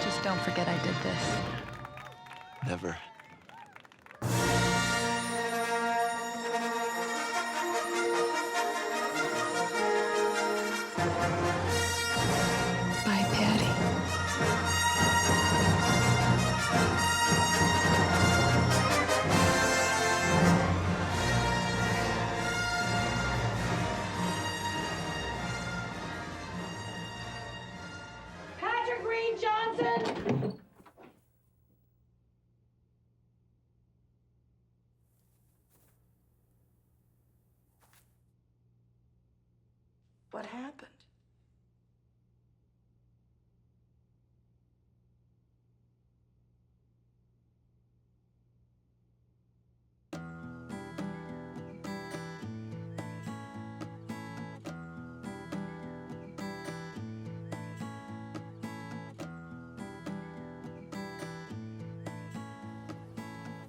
Just don't forget I did this. Never. Bye, Patty. Patrick Green Johnson! What happened?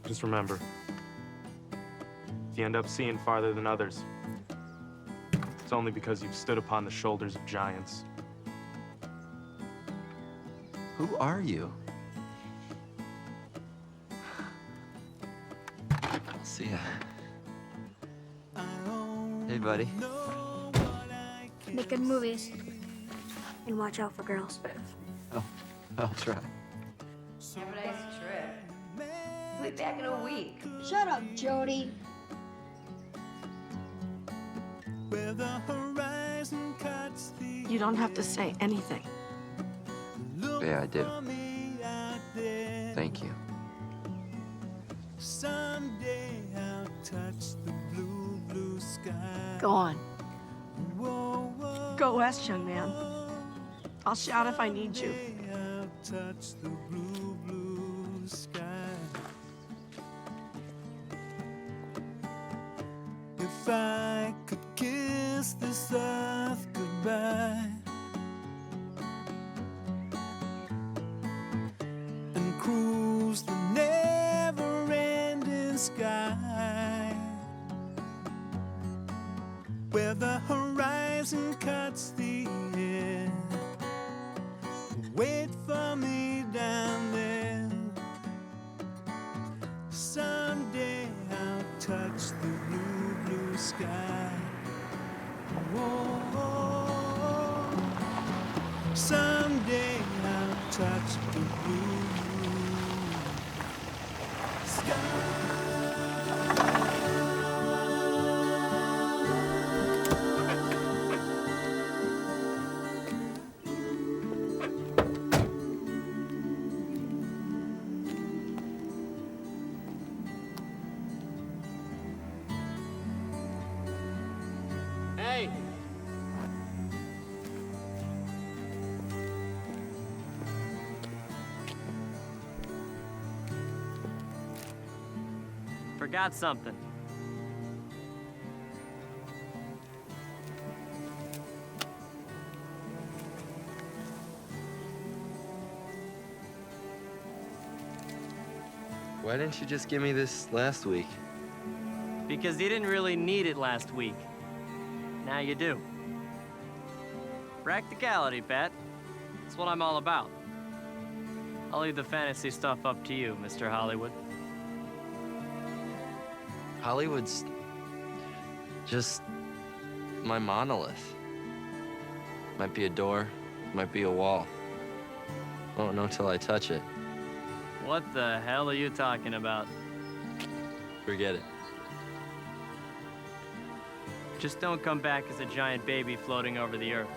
Just remember, if you end up seeing farther than others, it's only because you've stood upon the shoulders of giants. Who are you? I'll see ya. Hey, buddy. Make good movies. And watch out for girls. Oh, I'll try. Have a nice trip. We'll be back in a week. Shut up, Jody. Where the horizon cuts the You don't have to say anything. Yeah, I do. Thank you. Someday I'll touch the blue, blue sky. Go on. Whoa, whoa. Go west, young man. I'll shout if I need you. I'll touch the blue, blue sky. If I could kiss this earth goodbye and cruise the never-ending sky where the horizon cuts the air, wait for me down there. Someday I'll touch the blue, blue sky. Whoa. Someday I'll touch the blue, blue sky. Hey! Forgot something. Why didn't you just give me this last week? Because you didn't really need it last week. Now you do. Practicality, Pat. That's what I'm all about. I'll leave the fantasy stuff up to you, Mr. Hollywood. Hollywood's just my monolith. Might be a door, might be a wall. Won't know till I touch it. What the hell are you talking about? Forget it. Just don't come back as a giant baby floating over the earth.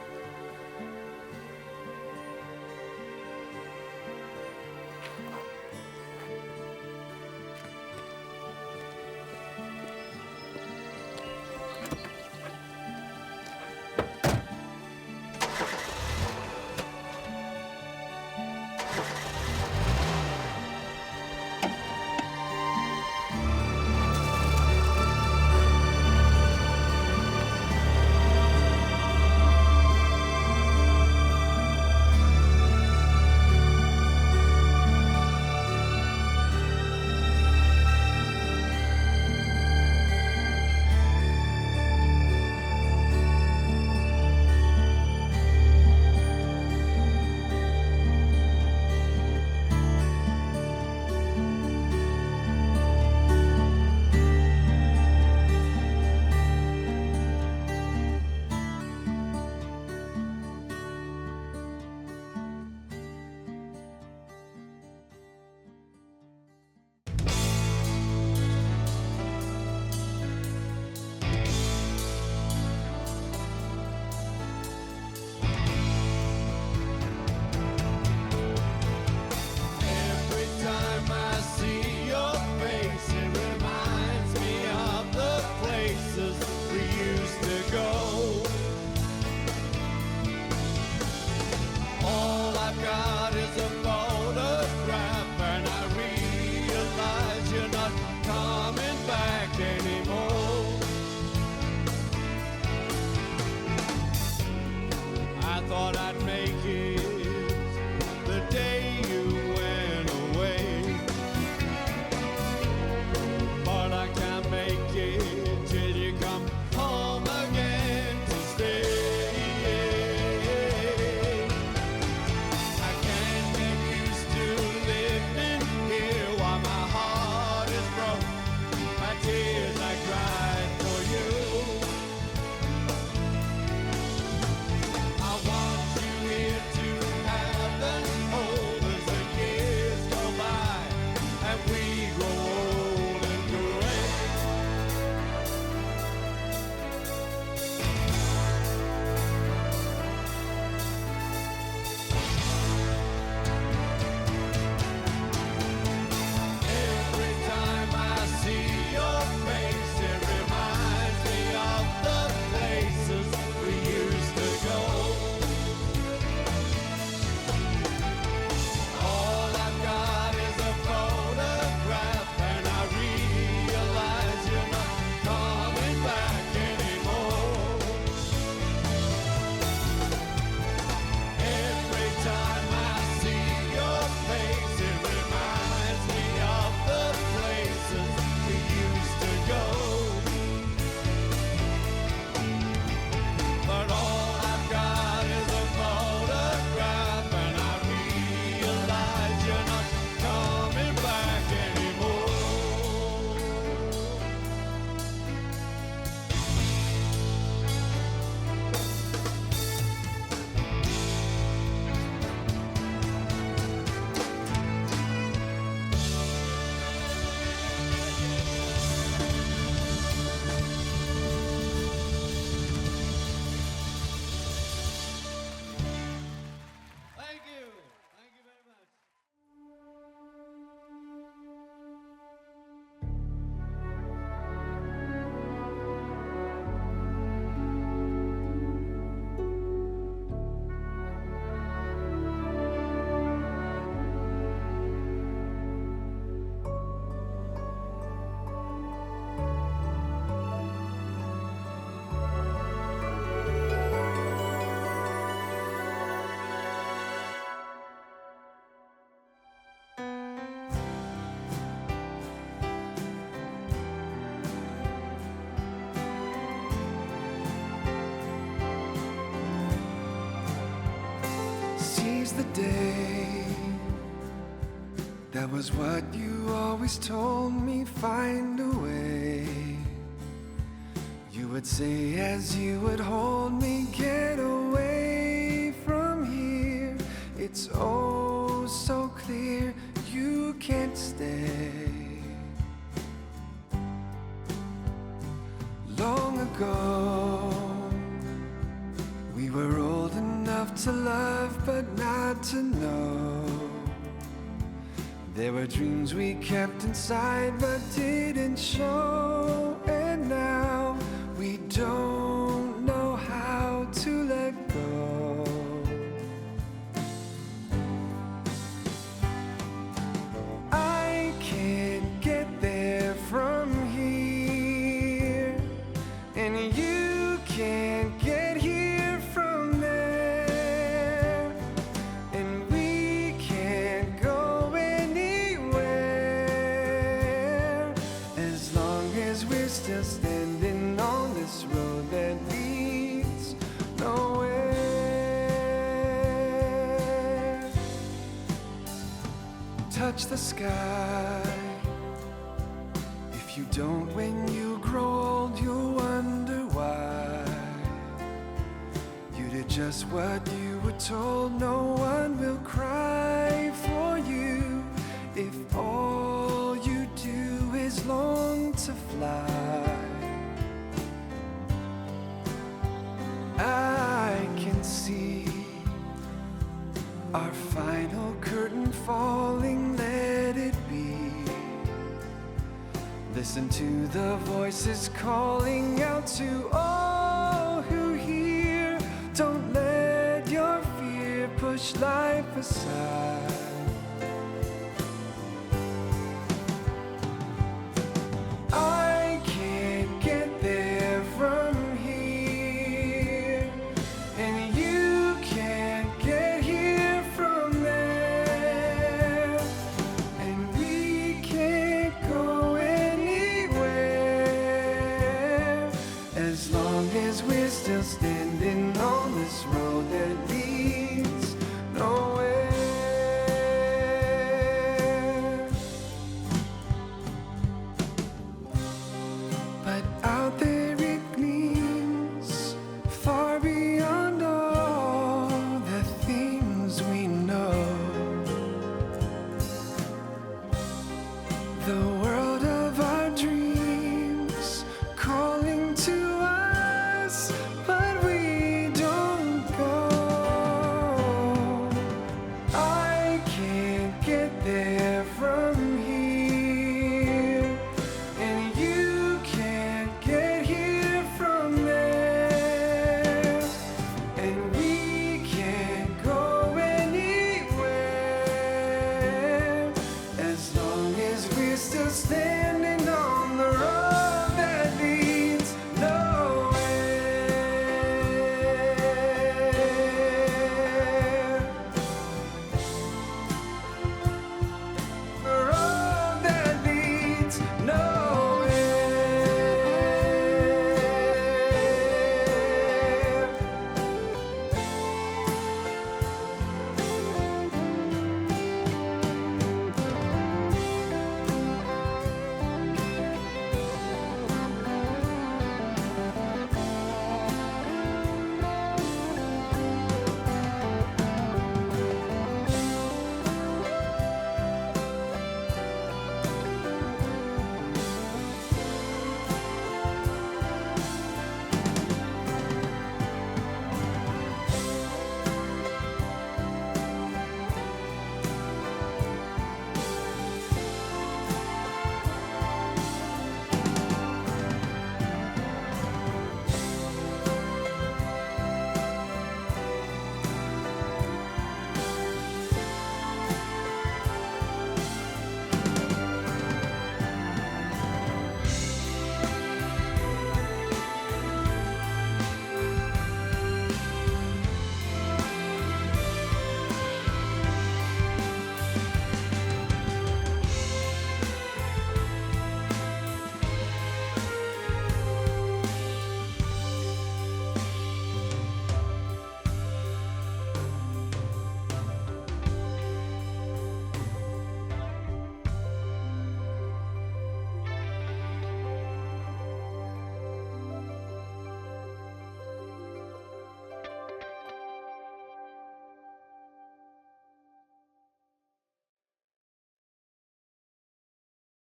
Today's the day. That was what you always told me, find a way. You would say as you would hold me, get away from here. It's oh so clear you can't stay. Long ago, we were old enough to love but not to know. There were dreams we kept inside but didn't show. And now we don't know how to let go. I can't get there from here, and you can't get here from there, and we can't go anywhere as long as we're still standing on this road that leads nowhere. Touch the sky. If you don't, when you grow old, you'll wonder why you did just what you were told. No one will cry for you if all you do is long to fly. I can see our final curtain falling, let it be. Listen to the voices calling out to all who hear. Don't let your fear push life aside. I can't get there from here, and you can't get here from there, and we can't go anywhere as long as we're still standing on this road that leads nowhere. But out there it gleams, far beyond all the things we know. The world of our dreams calls